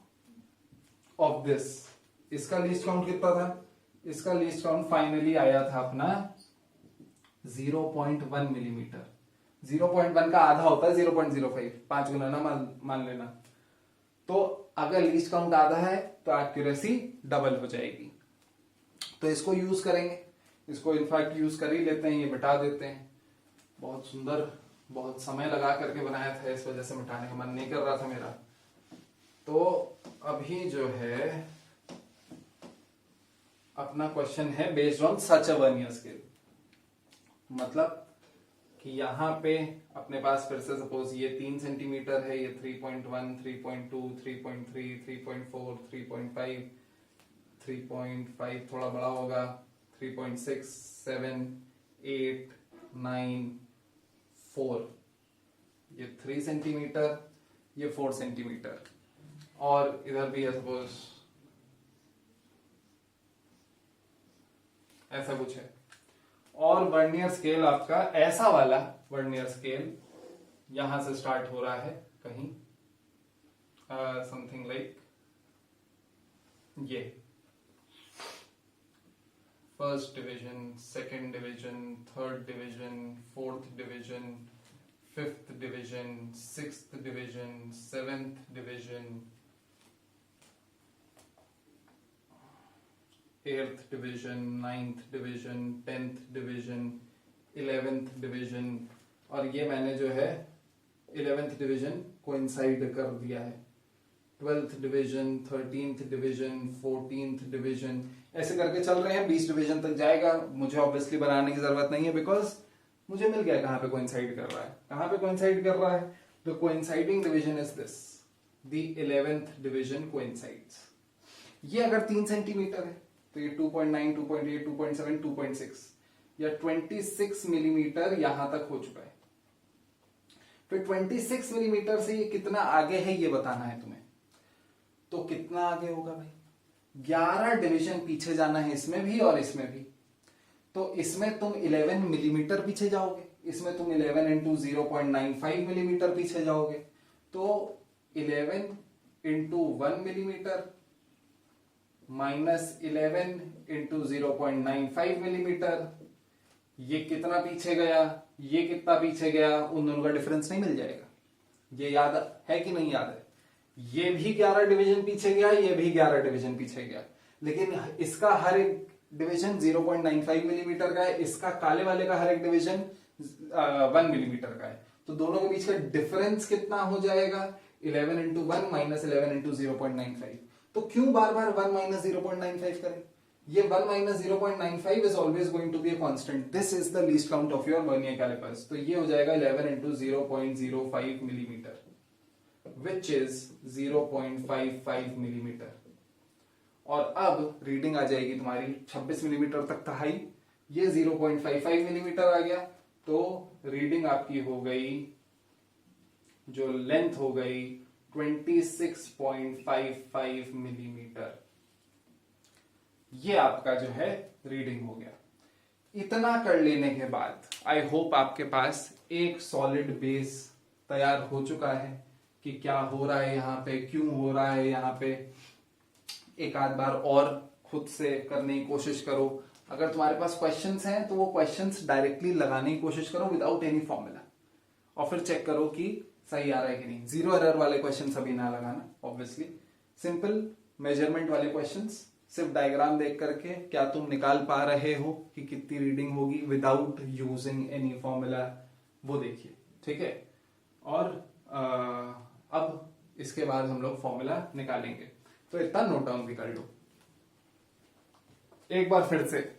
ऑफ दिस, इसका लीस्ट काउंट कितना था, इसका लीस्ट काउंट फाइनली आया था अपना 0.1 मिलीमीटर। 0.1 का आधा होता है 0.05, 5 गुना ना मान लेना। तो अगर लीस्ट काउंट आधा है तो एक्यूरेसी डबल हो जाएगी। तो इसको यूज करेंगे, इसको इनफैक्ट यूज कर ही लेते हैं, ये मिटा देते हैं। बहुत सुंदर, बहुत समय लगा करके बनाया था, इस वजह से मिटाने का मन नहीं कर रहा था मेरा। तो अभी जो है अपना क्वेश्चन है based on such a vernier scale. मतलब कि यहां पे अपने पास फिर से सपोज ये 3 सेंटीमीटर है, ये 3.1, 3.2, 3.3, 3.4, 3.5, 3.5 थोड़ा बड़ा होगा, 3.6, 7, 8, 9, 4, ये 3 सेंटीमीटर, ये 4 सेंटीमीटर, और इधर भी है सपोज ऐसा कुछ है। और वर्नियर स्केल आपका ऐसा वाला वर्नियर स्केल यहां से स्टार्ट हो रहा है कहीं समथिंग लाइक ये first division, second division, third division, fourth division, fifth division, sixth division, seventh division, eighth division, ninth division, 10th division, 11th division, और ये मैंने जो है 11th डिवीजन कोइंसाइड कर दिया है, 12th division, 13th division, 14th division, ऐसे करके चल रहे हैं। 20 डिवीजन तक जाएगा। मुझे ऑब्वियसली बनाने की जरूरत नहीं है, बिकॉज मुझे मिल गया कहां पे कोइंसाइड कर रहा है, कहां पे कोइंसाइड कर रहा है। The coinciding division is this, the 11th division coincides. ये अगर 3 सेंटीमीटर है तो ये 2.9, 2.8, 2.7, 2.6, या 26 मिलीमीटर यहां तक हो चुका है। फिर 26 मिलीमीटर से ये कितना आगे है ये बताना है तुम्हें। तो कितना आगे होगा भाई, 11 डिवीजन पीछे जाना है इसमें भी और इसमें भी। तो इसमें तुम 11 मिलीमीटर पीछे जाओगे, इसमें तुम 11 इंटू 0.95 मिलीमीटर पीछे जाओगे। तो 11 into 1 millimetre minus 11 into 0.95 millimetre, ये कितना पीछे गया, ये कितना पीछे गया, उन दोनों का डिफरेंस नहीं मिल जाएगा। ये याद है कि नहीं याद है? ये भी 11 डिवीजन पीछे गया, ये भी 11 डिवीजन पीछे गया, लेकिन इसका हर एक डिवीजन 0.95 मिलीमीटर का है, इसका काले वाले का हर एक डिवीजन 1 मिलीमीटर का है। तो दोनों के बीच का डिफरेंस कितना हो जाएगा, 11 इंटू 1 माइनस 11 इंटू 0.95। तो क्यों बार बार 1 माइनस 0.95 करें? ये 1 minus 0.95 is always going to be a constant. This is the least count of your vernier calipers. तो ये हो जाएगा 11 into 0.05 millimeter, which is 0.55 millimeter. और अब रीडिंग आ जाएगी तुम्हारी 26 मिलीमीटर तक था हाई, ये 0.55 मिलीमीटर आ गया। तो रीडिंग आपकी हो गई, जो लेंथ हो गई 26.55 मिलीमीटर। ये आपका जो है रीडिंग हो गया। इतना कर लेने के बाद आई होप आपके पास एक सॉलिड बेस तैयार हो चुका है कि क्या हो रहा है यहाँ पे, क्यों हो रहा है यहाँ पे। एक आध बार और खुद से करने की कोशिश करो। अगर तुम्हारे पास क्वेश्चंस हैं तो वो क्वेश्चंस डायरेक्टली लगाने की कोशिश करो विदाउट एनी फॉर्मूला, और फिर चेक करो कि सही आ रहा है कि नहीं। जीरो एरर वाले क्वेश्चन अभी ना लगाना, ऑब्वियसली। सिंपल मेजरमेंट वाले क्वेश्चंस सिर्फ डायग्राम देख करके क्या तुम निकाल पा रहे हो कि कितनी रीडिंग होगी विदाउट यूजिंग एनी फॉर्मूला, वो देखिए, ठीक है। और अब इसके बाद हम लोग फॉर्मूला निकालेंगे, तो इतना नोट डाउन भी कर लो एक बार फिर से।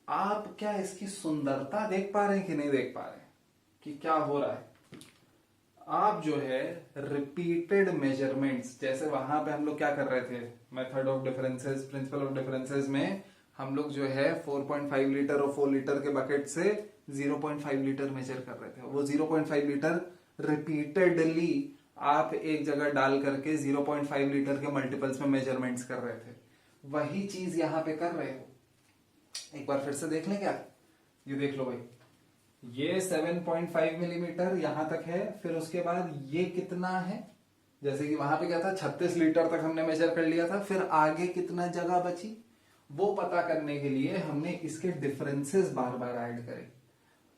आप क्या इसकी सुंदरता देख पा रहे हैं कि नहीं देख पा रहे हैं कि क्या हो रहा है? आप जो है रिपीटेड मेजरमेंट्स, जैसे वहां पे हम लोग क्या कर रहे थे, method of differences, principal of differences में हम लोग जो है 4.5 लीटर और 4 लीटर के बकेट से 0.5 लीटर मेजर कर रहे थे। वो 0.5 लीटर रिपीटेडली आप एक जगह डाल करके 0.5 लीटर के मल्टीपल्स में मेजरमेंट्स कर रहे थे। वही चीज यहां पे कर रहे हो। एक बार फिर से देख लें क्या? ये देख लो भाई, ये 7.5 मिलीमीटर यहां तक है, फिर उसके बाद ये कितना है, जैसे कि वहां पे क्या था 36 लीटर तक हमने मेजर कर लिया था, फिर आगे कितना जगह बची वो पता करने के लिए हमने इसके डिफरेंसेस बार बार ऐड करे।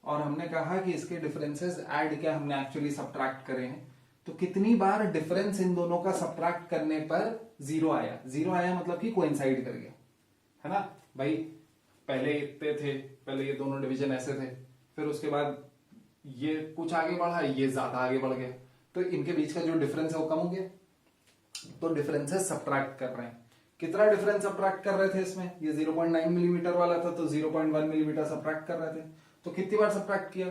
और हमने कहा कि इसके डिफरेंसेस ऐड क्या, हमने एक्चुअली सब्ट्रैक्ट करे हैं। तो कितनी बार डिफरेंस इन दोनों का सब्ट्रैक्ट करने पर जीरो आया? जीरो आया मतलब कि कोइंसाइड कर गया, है ना भाई। पहले इतने थे, पहले ये दोनों डिवीजन ऐसे थे, फिर उसके बाद ये कुछ आगे बढ़ा, ये ज्यादा आगे बढ़ गया, तो इनके बीच का जो डिफरेंस है वो कम हो गया। तो डिफरेंसेस सब्ट्रैक्ट कर रहे हैं। कितना डिफरेंस सब्ट्रैक्ट कर रहे थे इसमें? ये 0.9 मिलीमीटर वाला था, तो 0.1 मिलीमीटर सब्ट्रैक्ट कर रहे थे। तो कितनी बार सब्ट्रैक्ट किया?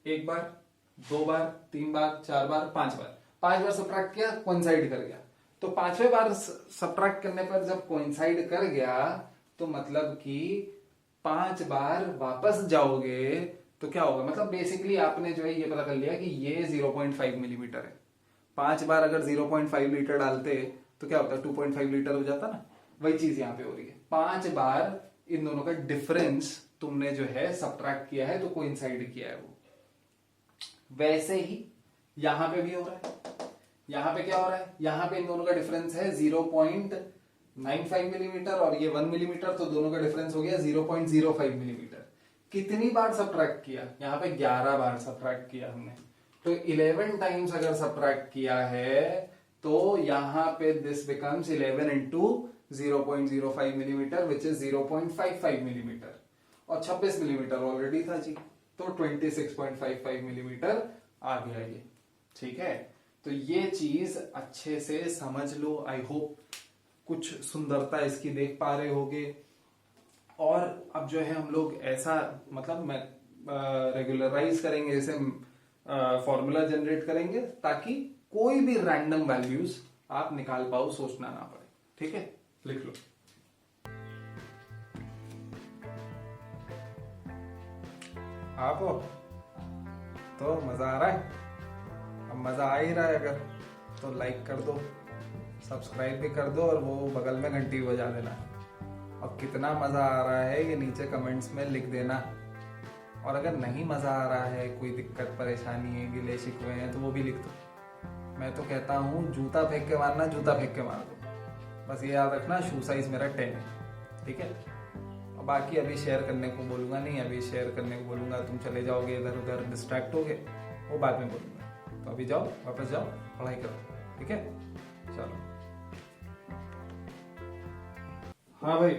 एक बार, दो बार, तीन बार, चार बार, पांच बार। पांच बार सब्ट्रैक्ट किया, कोइंसाइड कर गया। तो पांचवें बार सब्ट्रैक्ट करने पर जब कोइंसाइड कर गया तो मतलब कि 5 बार वापस जाओगे तो क्या होगा, मतलब बेसिकली आपने जो है ये पता कर लिया कि ये 0.5 मिलीमीटर है। 5 बार अगर 0.5 लीटर डालते तो क्या होता है, 2.5 लीटर हो जाता ना। वही चीज यहाँ पे हो रही है। 5 बार इन दोनों का डिफरेंस तुमने जो है सब्ट्रैक्ट किया है, तो कोइंसाइड किया है वो। वैसे ही यहां पे भी हो रहा है। यहां पे क्या हो रहा है, यहां पे इन दोनों का डिफरेंस है 0.95 मिलीमीटर और ये 1 मिलीमीटर, तो दोनों का डिफरेंस हो गया 0.05 मिलीमीटर। कितनी बार सब्ट्रैक्ट किया? यहाँ पे 11 बार सब्ट्रैक्ट किया हमने। तो 11 टाइम्स अगर सब्ट्रैक्ट किया है तो यहाँ पे this becomes 11 into 0.05 millimetre which is 0.55 millimetre, और 26 मिलीमीटर ऑलरेडी था जी, तो 26.55 मिलीमीटर आ गया ये। ठीक है, तो ये चीज अच्छे से समझ लो। आई होप कुछ सुंदरता इसकी देख पा रहे होगे। और अब जो है हम लोग ऐसा मतलब रेगुलराइज करेंगे, इसे फॉर्मूला जनरेट करेंगे ताकि कोई भी रैंडम वैल्यूज आप निकाल पाओ, सोचना ना पड़े। ठीक है, लिख लो। आप हो तो मजा आ रहा है। अब मजा आ ही रहा है अगर, तो लाइक कर दो, सब्सक्राइब भी कर दो और वो बगल में घंटी बजा देना। और कितना मजा आ रहा है ये नीचे कमेंट्स में लिख देना। और अगर नहीं मजा आ रहा है, कोई दिक्कत परेशानी है, गिले शिकवे हैं, तो वो भी लिख दो। मैं तो कहता हूँ जूता फेंक के मारना, जूता फेंक के मार दो। बस ये याद रखना शू साइज मेरा 10 है, ठीक है। और बाकी अभी शेयर करने को बोलूंगा नहीं, अभी शेयर करने को बोलूंगा तुम चले जाओगे इधर उधर, डिस्ट्रैक्ट होगे, वो बाद में बोलूंगा। तो अभी जाओ, वापस जाओ, पढ़ाई करो, ठीक है। चलो हाँ भाई,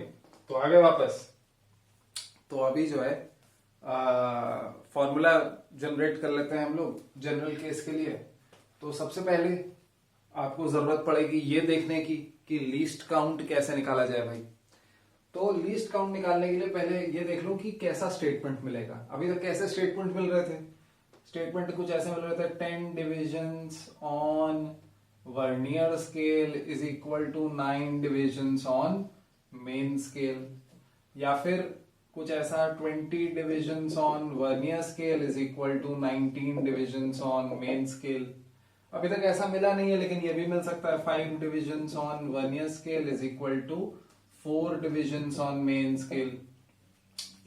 तो आगे वापस। तो अभी जो है फॉर्मूला जनरेट कर लेते हैं हम लोग जनरल केस के लिए। तो सबसे पहले आपको जरूरत पड़ेगी ये देखने की कि लीस्ट काउंट कैसे निकाला जाए भाई। तो लीस्ट काउंट निकालने के लिए पहले ये देख लो कि कैसा स्टेटमेंट मिलेगा। अभी तक कैसे स्टेटमेंट मिल रहे थे? स्टेटमेंट कुछ ऐसे मिल रहे थे, 10 divisions on vernier scale is equal to 9 divisions on main scale, या फिर कुछ ऐसा 20 divisions on vernier scale is equal to 19 divisions on main scale. अभी तक ऐसा मिला नहीं है, लेकिन ये भी मिल सकता है, 5 divisions on vernier scale is equal to 4 divisions on main scale.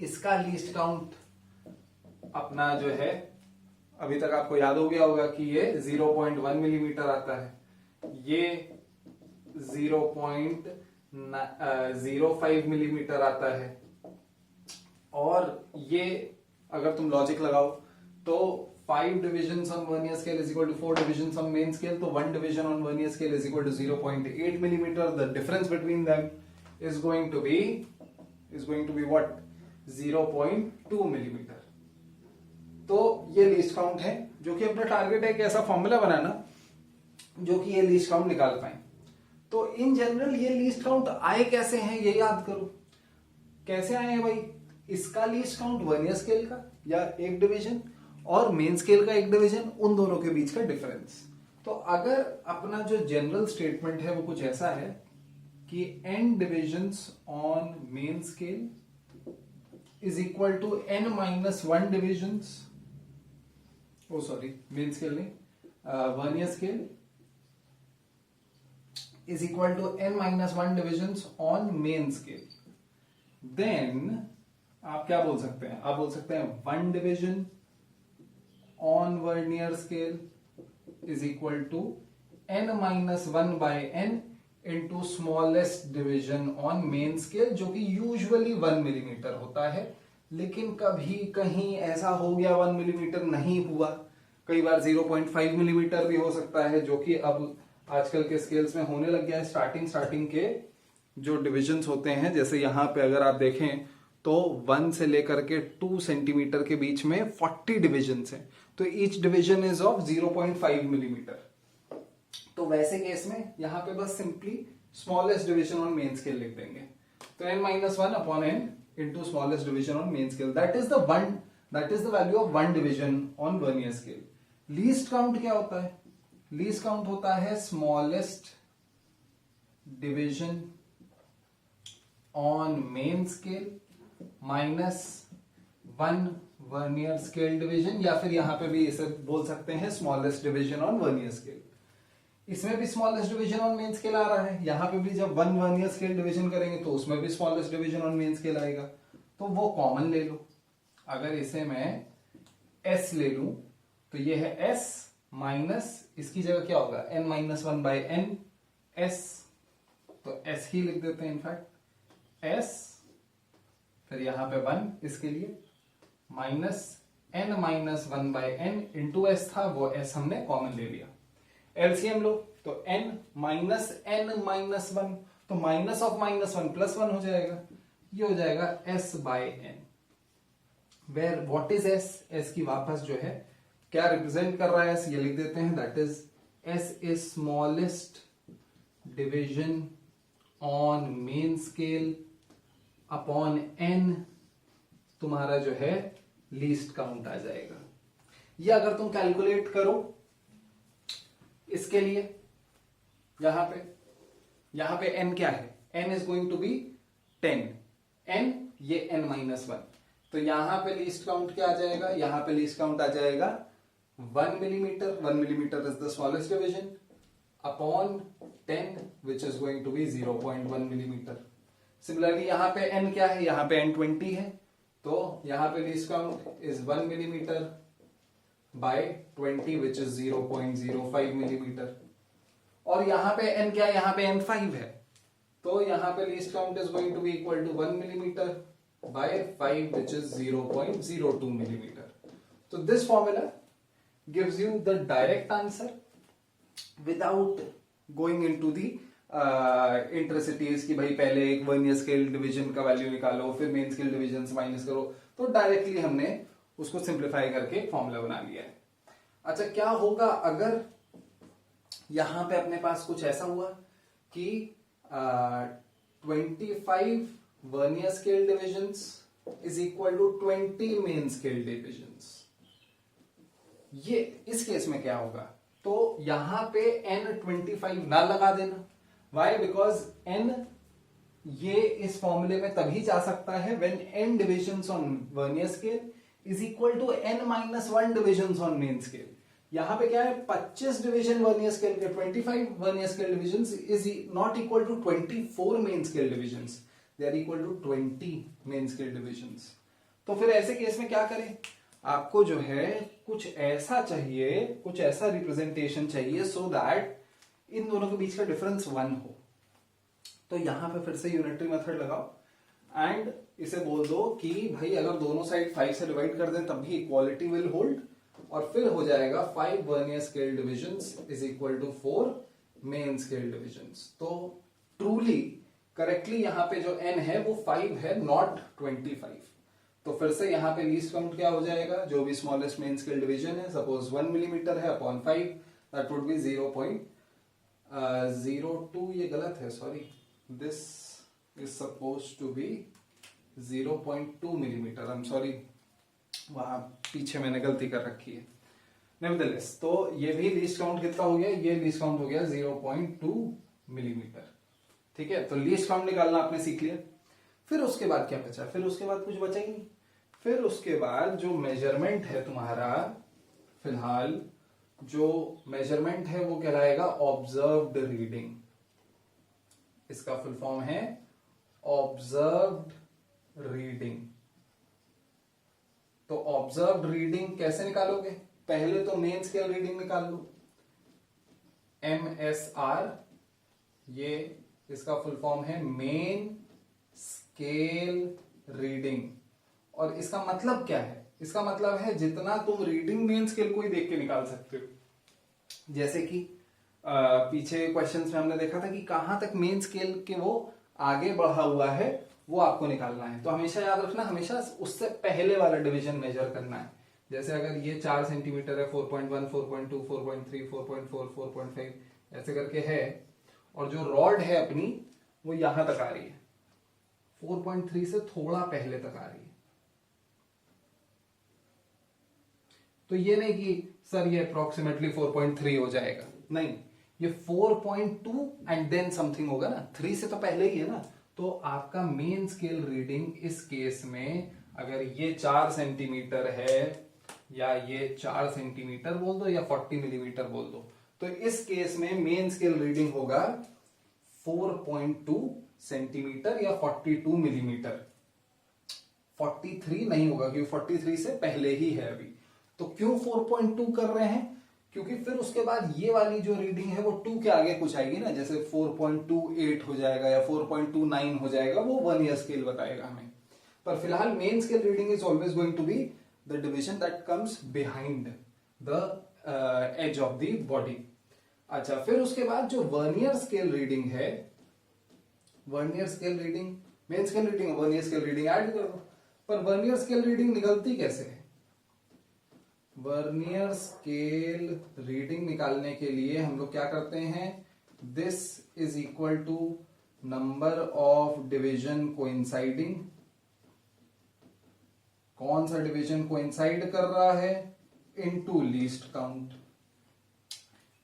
इसका लीस्ट काउंट अपना जो है, अभी तक आपको याद हो गया होगा कि ये 0.1 मिलीमीटर आता है, ये 0.05 मिलीमीटर आता है। और ये अगर तुम लॉजिक लगाओ तो 5 divisions on vernier scale is equal to 4 divisions on main scale, तो 1 division on vernier scale is equal to 0.8 millimeter. The difference between them is going to be what? 0.2 millimeter. तो ये लीस्ट काउंट है, जो कि अपना target है कि ऐसा फॉर्मूला बनाना जो कि ये लीस्ट काउंट निकाल पाए। तो इन जनरल ये लीस्ट काउंट आए कैसे हैं ये याद करो। कैसे आए हैं भाई? इसका लीस्ट काउंट वर्नियर स्केल का या एक डिवीजन और मेन स्केल का एक डिवीजन, उन दोनों के बीच का डिफरेंस। तो अगर अपना जो जनरल स्टेटमेंट है वो कुछ ऐसा है कि n divisions on main scale is equal to n minus 1 divisions, oh sorry main scale नहीं, vernier scale is equal to n minus 1 divisions on main scale. Then आप क्या बोल सकते हैं? आप बोल सकते हैं 1 division on vernier scale is equal to n minus 1 by n into smallest division on main scale, जो कि यूजुअली 1 मिलीमीटर होता है, लेकिन कभी कहीं ऐसा हो गया 1 मिलीमीटर नहीं हुआ, कई बार 0.5 मिलीमीटर भी हो सकता है, जो कि अब आजकल के स्केल्स में होने लग गया है। स्टार्टिंग के जो डिविजन्स होते हैं, जैसे यहाँ पे अगर आप देखें तो 1 से लेकर के 2 सेंटीमीटर के बीच में 40 डिविजन्स हैं, तो each division is of 0.5 millimetre. तो वैसे केस में यहां पे बस simply smallest division on main scale लिख देंगे। तो n minus 1 upon n into smallest division on main scale, that is the value of 1 division on vernier scale. Least count क्या होता है? लीस्ट काउंट होता है smallest division on main scale minus 1 vernier scale division, या फिर यहां पे भी इसे बोल सकते हैं smallest division on vernier scale. इसमें भी smallest division on main scale आ रहा है, यहां पे भी जब 1 वर्नियर स्केल डिवीजन करेंगे तो उसमें भी smallest division on main scale आएगा, तो वो कॉमन ले लो। अगर इसे मैं s ले लूं तो ये है s माइनस, इसकी जगह क्या होगा? n minus 1 by n s, तो s ही लिख देते हैं इनफैक्ट s, फिर यहां पे 1 इसके लिए, minus n minus 1 by n into S था, वो s हमने कॉमन ले लिया। एलसीएम लो तो n माइनस n माइनस 1, तो माइनस ऑफ माइनस 1 प्लस 1 हो जाएगा, ये हो जाएगा s by n। Where what is s? s की वापस जो है क्या रिप्रेजेंट कर रहा है s, ये लिख देते हैं, that is s is smallest division on main scale upon n तुम्हारा जो है लीस्ट काउंट आ जाएगा। ये अगर तुम कैलकुलेट करो इसके लिए, यहां पे n क्या है? n is going to be 10, n ये n माइनस 1, तो यहां पे लीस्ट काउंट क्या आ जाएगा, यहां पे लीस्ट काउंट आ जाएगा 1 millimetre. 1 millimeter is the smallest division upon 10 which is going to be 0.1 millimeter. Similarly यहाँ पे n क्या है, यहाँ पे n 20 है, तो यहाँ पे least count is 1 millimetre by 20 which is 0.05 millimeter. और यहाँ पे n क्या है, यहाँ पे n 5 है, तो यहाँ पे least count is going to be equal to 1 millimetre by 5 which is 0.02 millimeter. So this formula gives you the direct answer without going into the इंट्रेसिटीज कि भाई पहले एक वर्नियर स्केल डिवीजन का वैल्यू निकालो फिर मेन स्केल डिवीजन से minus करो. तो डायरेक्टली हमने उसको सिंप्लीफाई करके फॉर्मूला बना लिया है. अच्छा, क्या होगा अगर यहां पे अपने पास कुछ ऐसा हुआ कि 25 vernier scale divisions is equal to 20 main scale divisions. ये इस केस में क्या होगा, तो यहां पे n 25 ना लगा देना. वाई? बिकॉज n ये इस फॉर्मूले में तभी जा सकता है when n divisions on vernier scale is equal to n minus 1 divisions on main scale. यहां पे क्या है, 25 डिवीजन वर्नियर स्केल के 25 vernier scale divisions is not equal to 24 main scale divisions, they are equal to 20 main scale divisions. तो फिर ऐसे case में क्या करें, आपको जो है कुछ ऐसा चाहिए, कुछ ऐसा रिप्रेजेंटेशन चाहिए सो दैट इन दोनों के बीच का डिफरेंस 1 हो. तो यहां पे फिर से यूनिटरी मेथड लगाओ एंड इसे बोल दो कि भाई अगर दोनों साइड 5 से डिवाइड कर दें तब भी इक्वालिटी विल होल्ड, और फिर हो जाएगा 5 vernier scale divisions is equal to 4 main scale divisions. तो ट्रूली करेक्टली यहां पे जो n है वो 5 है, नॉट 25. तो फिर से यहां पे लीस्ट काउंट क्या हो जाएगा, जो भी स्मॉलेस्ट मेन स्केल डिवीजन है, सपोज 1 मिलीमीटर है अपॉन 5, दैट वुड बी 0.02. ये गलत है, sorry, this is suppose to be 0.2 millimetre. I am sorry, वहां पीछे मैंने गलती कर रखी है. नेवरदलेस, तो ये भी लीस्ट काउंट कितना हो गया, ये लीस्ट काउंट हो गया 0.2 मिलीमीटर. ठीक है, तो लीस्ट काउंट निकालना आपने सीख लिया. फिर उसके बाद क्या बचा, फिर उसके बाद कुछ बचा ही नहीं. फिर उसके बाद जो मेजरमेंट है तुम्हारा, फिलहाल जो मेजरमेंट है वो कहलाएगा ऑब्जर्व्ड रीडिंग. इसका फुल फॉर्म है ऑब्जर्व्ड रीडिंग. तो ऑब्जर्व्ड रीडिंग कैसे निकालोगे, पहले तो मेन स्केल रीडिंग निकाल लो, MSR. ये इसका फुल फॉर्म है मेन स्केल रीडिंग. और इसका मतलब क्या है, इसका मतलब है जितना तुम रीडिंग मेन स्केल को ही देख के निकाल सकते हो. जैसे कि पीछे क्वेश्चंस में हमने देखा था कि कहां तक मेन स्केल के वो आगे बढ़ा हुआ है वो आपको निकालना है. तो हमेशा याद रखना, हमेशा उससे पहले वाला डिवीजन मेजर करना है. जैसे अगर ये 4 सेंटीमीटर है, 4.1, 4.2, 4.3, 4.4, 4.5 ऐसे करके है, और जो रॉड है अपनी वो यहां तक आ रही है, 4.3 से थोड़ा पहले तक आ रही है. तो ये नहीं कि सर ये अप्रोक्सीमेटली 4.3 हो जाएगा, नहीं, ये 4.2 एंड देन समथिंग होगा ना, 3 से तो पहले ही है ना. तो आपका मेन स्केल रीडिंग इस केस में अगर ये 4 सेंटीमीटर है, या ये 4 सेंटीमीटर बोल दो, या 40 मिलीमीटर बोल दो, तो इस केस में मेन स्केल रीडिंग होगा 4.2 सेंटीमीटर या 42 मिलीमीटर. 43 नहीं होगा क्योंकि 43 से पहले ही है अभी. तो क्यों 4.2 कर रहे हैं, क्योंकि फिर उसके बाद ये वाली जो रीडिंग है वो 2 के आगे कुछ आएगी ना, जैसे 4.28 हो जाएगा या 4.29 हो जाएगा, वो वर्नियर स्केल बताएगा हमें. पर फिलहाल main scale reading is always going to be the division that comes behind the edge of the body. अच्छा, फिर उसके बाद जो वर्नियर स्केल रीडिंग है, vernier scale reading, main scale reading, vernier scale reading add कर दो. पर vernier scale reading निकलती कैसे है, वर्नियर स्केल रीडिंग निकालने के लिए हम लोग क्या करते हैं, this is equal to number of division coinciding. कौन सा डिवीजन कोइंसाइड कर रहा है, इनटू लीस्ट काउंट.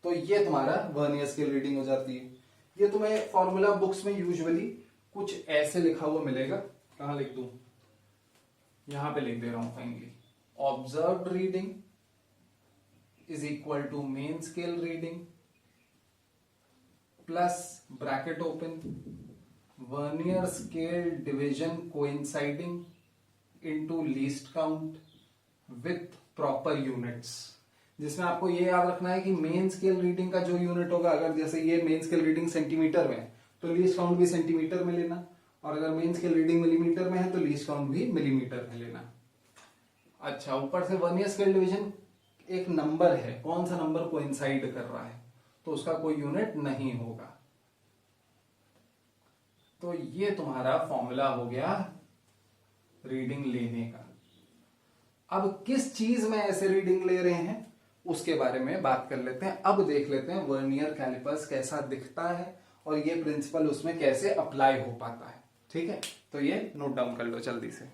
तो ये तुम्हारा वर्नियर स्केल रीडिंग हो जाती है. ये तुम्हें फॉर्मूला बुक्स में यूजुअली कुछ ऐसे लिखा हुआ मिलेगा. कहां लिख दूं, यहां पे लिख दे रहा हूं finally, observed reading is equal to main scale reading plus bracket open vernier scale division coinciding into least count with proper units. जिसमें आपको ये याद रखना है कि मेन स्केल रीडिंग का जो यूनिट होगा, अगर जैसे ये मेन स्केल रीडिंग सेंटीमीटर में है तो लीस्ट काउंट भी सेंटीमीटर में लेना, और अगर मेन स्केल रीडिंग मिलीमीटर में है तो लीस्ट काउंट भी मिलीमीटर में लेना। अच्छा, ऊपर से वर्नियर स्केल डिवीजन एक नंबर है, कौन सा नंबर कोइंसाइड कर रहा है, तो उसका कोई यूनिट नहीं होगा। तो ये तुम्हारा फॉर्मूला हो गया रीडिंग लेने का। अब किस चीज में ऐसे रीडिंग ले रहे हैं उसके बारे में बात कर लेते हैं। अब देख लेते हैं वर्नियर कैलिपर्स कैसा दिखता है और ये प्रिंसिपल उसमें कैसे अप्लाई हो पाता है। ठीक है, तो ये नोट डाउन कर लो जल्दी से।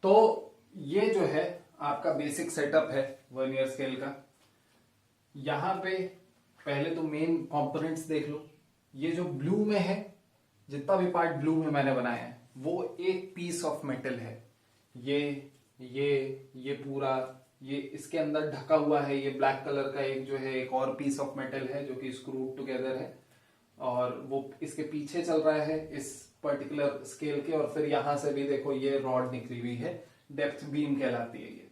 तो ये जो है आपका बेसिक सेटअप है वर्नियर स्केल का। यहां पे पहले तो मेन कंपोनेंट्स देख लो। ये जो ब्लू में है, जितना भी पार्ट ब्लू में मैंने बनाया है वो एक पीस ऑफ मेटल है। ये पूरा ये इसके अंदर ढका हुआ है। ये ब्लैक कलर का एक जो है एक और पीस ऑफ मेटल है जो कि स्क्रूड टुगेदर है, और वो इसके पीछे चल रहा है इस पर्टिकुलर स्केल के। और फिर यहां से भी देखो ये रॉड निकली हुई है, डेप्थ बीम कहलाती है ये।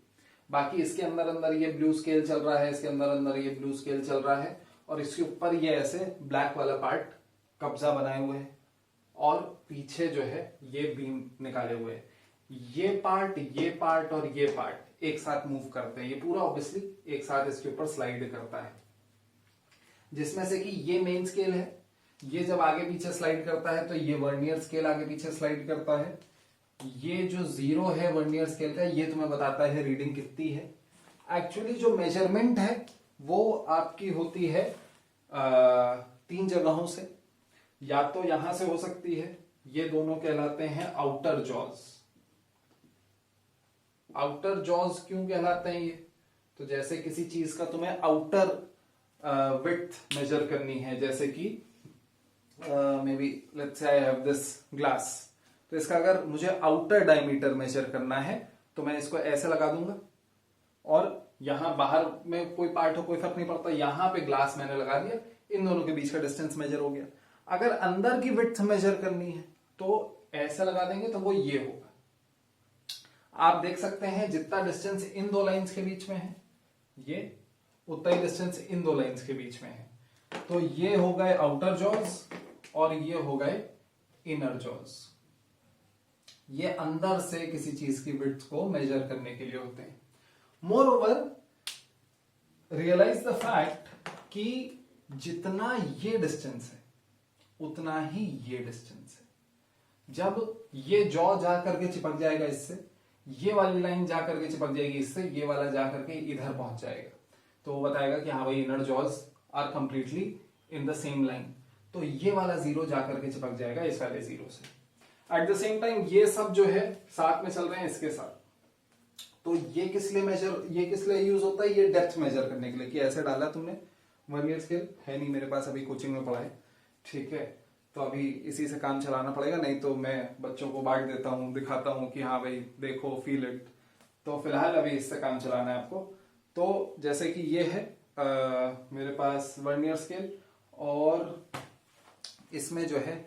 बाकी इसके अंदर अंदर ये ब्लू स्केल चल रहा है, इसके अंदर अंदर ये ब्लू स्केल चल रहा है, और इसके ऊपर ये ऐसे ब्लैक वाला पार्ट कब्जा बनाए हुए है, और पीछे जो है ये बीम निकाले हुए है। ये पार्ट और ये पार्ट एक साथ मूव करते हैं। ये पूरा ऑब्वियसली एक साथ इसके ऊपर स्लाइड करता है, जिसमें से कि ये मेन स्केल है। ये जब आगे पीछे स्लाइड करता है तो ये वर्नियर स्केल आगे पीछे स्लाइड करता है। ये जो जीरो है वर्नियर स्केल का, ये तुम्हें बताता है रीडिंग कितनी है। एक्चुअली जो मेजरमेंट है वो आपकी होती है 3 जगहों से। या तो यहां से हो सकती है, ये दोनों कहलाते हैं आउटर जॉज। आउटर जॉज क्यों कहलाते हैं ये? तो जैसे किसी चीज का तुम्हें आउटर विड्थ मेजर करनी है, जैसे कि may be let's say I have this glass, तो इसका अगर मुझे आउटर डायमीटर मेजर करना है तो मैं इसको ऐसे लगा दूंगा, और यहां बाहर में कोई पार्ट हो कोई फर्क नहीं पड़ता, यहां पे ग्लास मैंने लगा दिया, इन दोनों के बीच का डिस्टेंस मेजर हो गया। अगर अंदर की विड्थ मेजर करनी है तो ऐसे लगा देंगे तो वो ये होगा। आप देख सकते हैं जितना डिस्टेंस इन दो लाइंस के बीच में है, ये उतना ही डिस्टेंस इन दो लाइंस के बीच में है। तो ये हो गए आउटर जॉज और ये हो गए इनर जॉज। ये अंदर से किसी चीज की विड्थ को मेजर करने के लिए होते हैं। Moreover realise the fact कि जितना ये डिस्टेंस है उतना ही ये डिस्टेंस है। जब ये जॉ जाकर के चिपक जाएगा इससे, ये वाली लाइन जाकर के चिपक जाएगी इससे, ये वाला जाकर के इधर पहुंच जाएगा, तो वो बताएगा कि हाँ भाई inner jaws are completely in the same line. तो ये वाला जीरो जाकर के चिपक जाएगा इस वाले जीरो से। एट द सेम टाइम ये सब जो है साथ में चल रहे हैं इसके साथ। तो ये किस लिए यूज होता है? ये डेप्थ मेजर करने के लिए, कि ऐसे डाला तुमने वर्नियर स्केल, है नहीं मेरे पास, अभी कोचिंग में पढ़ा है, ठीक है, तो अभी इसी से काम चलाना पड़ेगा, नहीं तो मैं बच्चों को बांट देता हूँ, दिखाता हूँ कि हाँ भाई देखो फील इट। तो फिलहाल अभी इससे काम चलाना है आपको। तो जैसे कि ये है मेरे पास वर्नियर स्केल, और इसमें जो है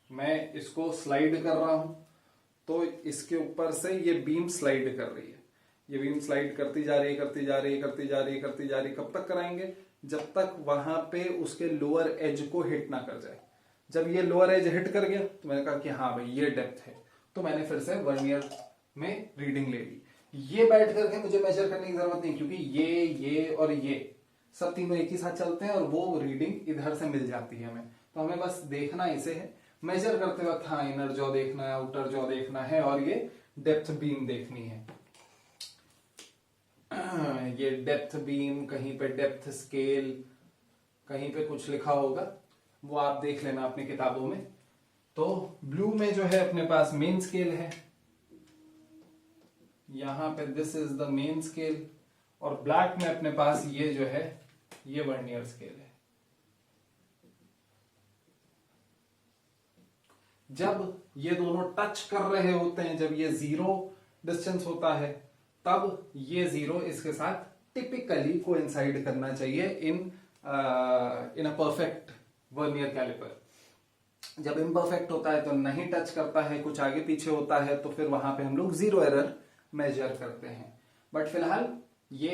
मैं इसको स्लाइड कर रहा हूं। तो इसके ऊपर से ये बीम स्लाइड कर रही है, ये बीम स्लाइड करती जा रही है, करती जा रही है, करती जा रही है, करती जा रही है। कब तक कराएंगे? जब तक वहां पे उसके लोअर एज को हिट ना कर जाए। जब ये लोअर एज हिट कर गया तो मैंने कहा कि हाँ भाई ये डेप्थ है, तो मैंने फिर से वर्नियर में रीडिंग ले ली। ये बैठ करके मुझे मेजर करने की जरूरत नहीं, क्योंकि ये और ये सब तीनों एक ही साथ चलते हैं और वो रीडिंग इधर से मिल जाती है हमें। तो हमें बस देखना इसे है, मेजर करते वक्त हाँ इनर जॉ देखना है, आउटर जॉ देखना है और ये डेप्थ बीम देखनी है। ये डेप्थ बीम, कहीं पे डेप्थ स्केल, कहीं पे कुछ लिखा होगा, वो आप देख लेना अपनी किताबों में। तो ब्लू में जो है अपने पास मेन स्केल है, यहां पे this is the main scale, और ब्लैक में अपने पास ये जो है ये वर्नियर स्केल है। जब ये दोनों टच कर रहे होते हैं, जब ये 0 डिस्टेंस होता है, तब ये 0 इसके साथ टिपिकली कोइंसाइड करना चाहिए इन अ परफेक्ट वर्नियर कैलिपर। जब इम्परफेक्ट होता है तो नहीं टच करता है, कुछ आगे पीछे होता है, तो फिर वहां पे हम लोग 0 एरर मेजर करते हैं। बट फिलहाल ये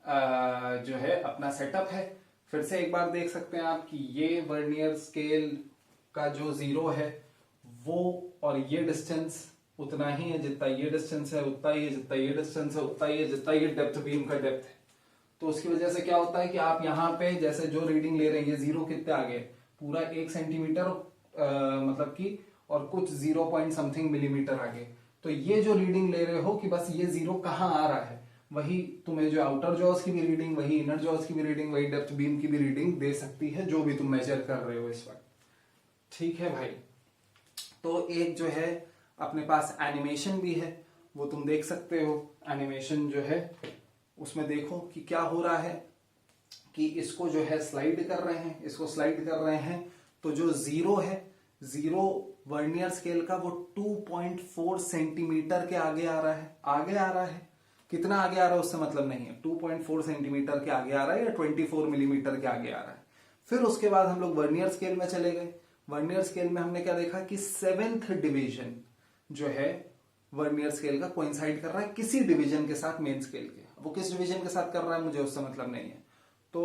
जो है अपना सेटअप है। फिर से एक बार देख सकते हैं आप कि ये वर्नियर स्केल का जो 0 है वो, और ये डिस्टेंस उतना ही है जितना ये डिस्टेंस है, उतना ही है जितना ये डिस्टेंस है, उतना ही है जितना ये डेप्थ बीम का डेप्थ है। तो उसकी वजह से क्या होता है कि आप यहाँ पे जैसे जो रीडिंग ले रहे हैं, ये 0 कितने आगे, पूरा 1 सेंटीमीटर मतलब कि, और कुछ 0 पॉइंट समथिंग मिलीमीटर आगे। तो ये जो रीडिंग ले रहे हो कि बस ये 0 कहाँ आ रहा है, वही तुम्हें जो आउटर जॉस की भी रीडिंग, वही इनर जॉस की भी रीडिंग, वही डेप्थ बीम की भी रीडिंग दे सकती है, जो भी तुम मेजर कर रहे हो इस वक्त। ठीक है भाई। तो एक जो है अपने पास एनिमेशन भी है, वो तुम देख सकते हो। एनिमेशन जो है उसमें देखो कि क्या हो रहा है कि इसको जो है स्लाइड कर रहे हैं, इसको स्लाइड कर रहे हैं, तो जो 0 है, 0 वर्नियर स्केल का, वो 2.4 सेंटीमीटर के आगे आ रहा है। आगे आ रहा है, कितना आगे आ रहा है उससे मतलब नहीं है, 2.4 सेंटीमीटर के आगे आ रहा है या 24 मिलीमीटर के आगे आ रहा है। फिर उसके बाद हम लोग वर्नियर स्केल में चले गए। वर्नियर स्केल में हमने क्या देखा कि 7th डिवीजन जो है वर्नियर स्केल का कोइंसाइड कर रहा है किसी डिवीजन के साथ मेन स्केल के। वो किस डिवीजन के साथ कर रहा है मुझे उससे मतलब नहीं है। तो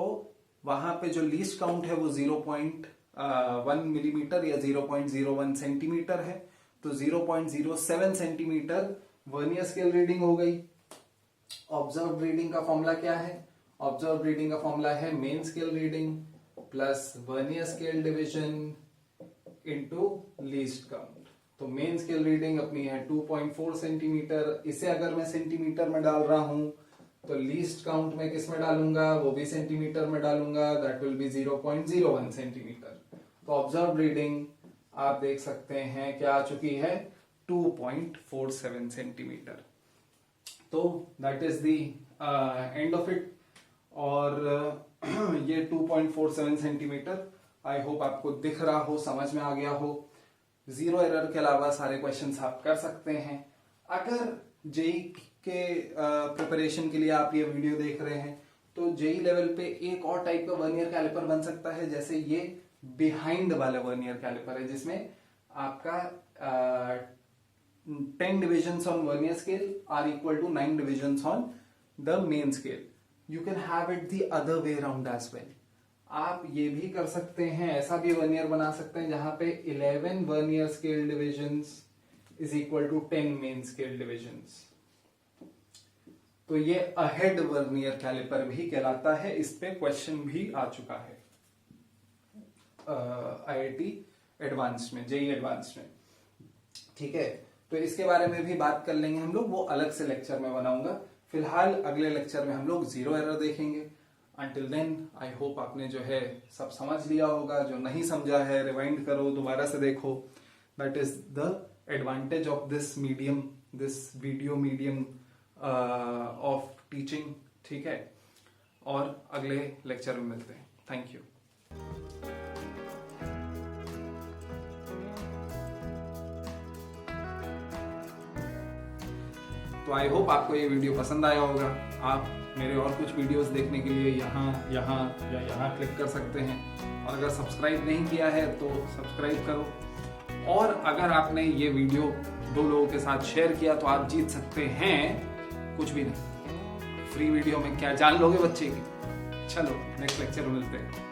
वहां पे जो लीस्ट काउंट है वो 0.1 मिलीमीटर या 0.01 सेंटीमीटर है। तो 0.07 सेंटीमीटर वर्नियर स्केल रीडिंग हो गई। ऑब्जर्व रीडिंग का फॉर्मूला क्या है? ऑब्जर्व रीडिंग का फॉर्मूला है main scale reading plus vernier scale division into least count. तो मेन स्केल रीडिंग अपनी है 2.4 सेंटीमीटर। इसे अगर मैं सेंटीमीटर में डाल रहा हूं तो लीस्ट काउंट में किस में डालूंगा, वो भी सेंटीमीटर में डालूंगा, दैट विल बी 0.01 सेंटीमीटर। तो ऑब्जर्व रीडिंग आप देख सकते हैं क्या आ चुकी है, 2.47 सेंटीमीटर। तो that is the end of it. और ये 2.47 सेंटीमीटर आई होप आपको दिख रहा हो, समझ में आ गया हो। 0 एरर के अलावा सारे क्वेश्चंस आप कर सकते हैं। अगर जेई के प्रिपरेशन के लिए आप ये वीडियो देख रहे हैं तो जेई लेवल पे एक और टाइप का वर्नियर कैलिपर बन सकता है, जैसे ये बिहाइंड वाला वर्नियर कैलिपर है, जिसमें आपका 10 divisions on vernier scale are equal to 9 divisions on the main scale. You can have it the other way around as well. आप ये भी कर सकते हैं, ऐसा भी वर्नियर बना सकते हैं जहां पे 11 vernier scale divisions is equal to 10 main scale divisions. तो ये अहेड वर्नियर कैलिपर भी कहलाता है। इस पे क्वेश्चन भी आ चुका है आईआईटी एडवांस में, जेई एडवांस में। ठीक है, तो इसके बारे में भी बात कर लेंगे हम लोग, वो अलग से लेक्चर में बनाऊंगा। फिलहाल अगले लेक्चर में हम लोग 0 एरर देखेंगे। अंटिल देन आई होप आपने जो है सब समझ लिया होगा। जो नहीं समझा है रिवाइंड करो, दोबारा से देखो। That is the advantage of this medium, this video medium of teaching. ठीक है, और अगले लेक्चर में मिलते हैं। Thank you. तो आई होप आपको ये वीडियो पसंद आया होगा। आप मेरे और कुछ वीडियोस देखने के लिए यहाँ क्लिक कर सकते हैं। और अगर सब्सक्राइब नहीं किया है तो सब्सक्राइब करो। और अगर आपने ये वीडियो 2 लोगों के साथ शेयर किया तो आप जीत सकते हैं कुछ भी नहीं। फ्री वीडियो में क्या जान लोगे बच्चे की। चलो नेक्स्ट लेक्चर में मिलते हैं।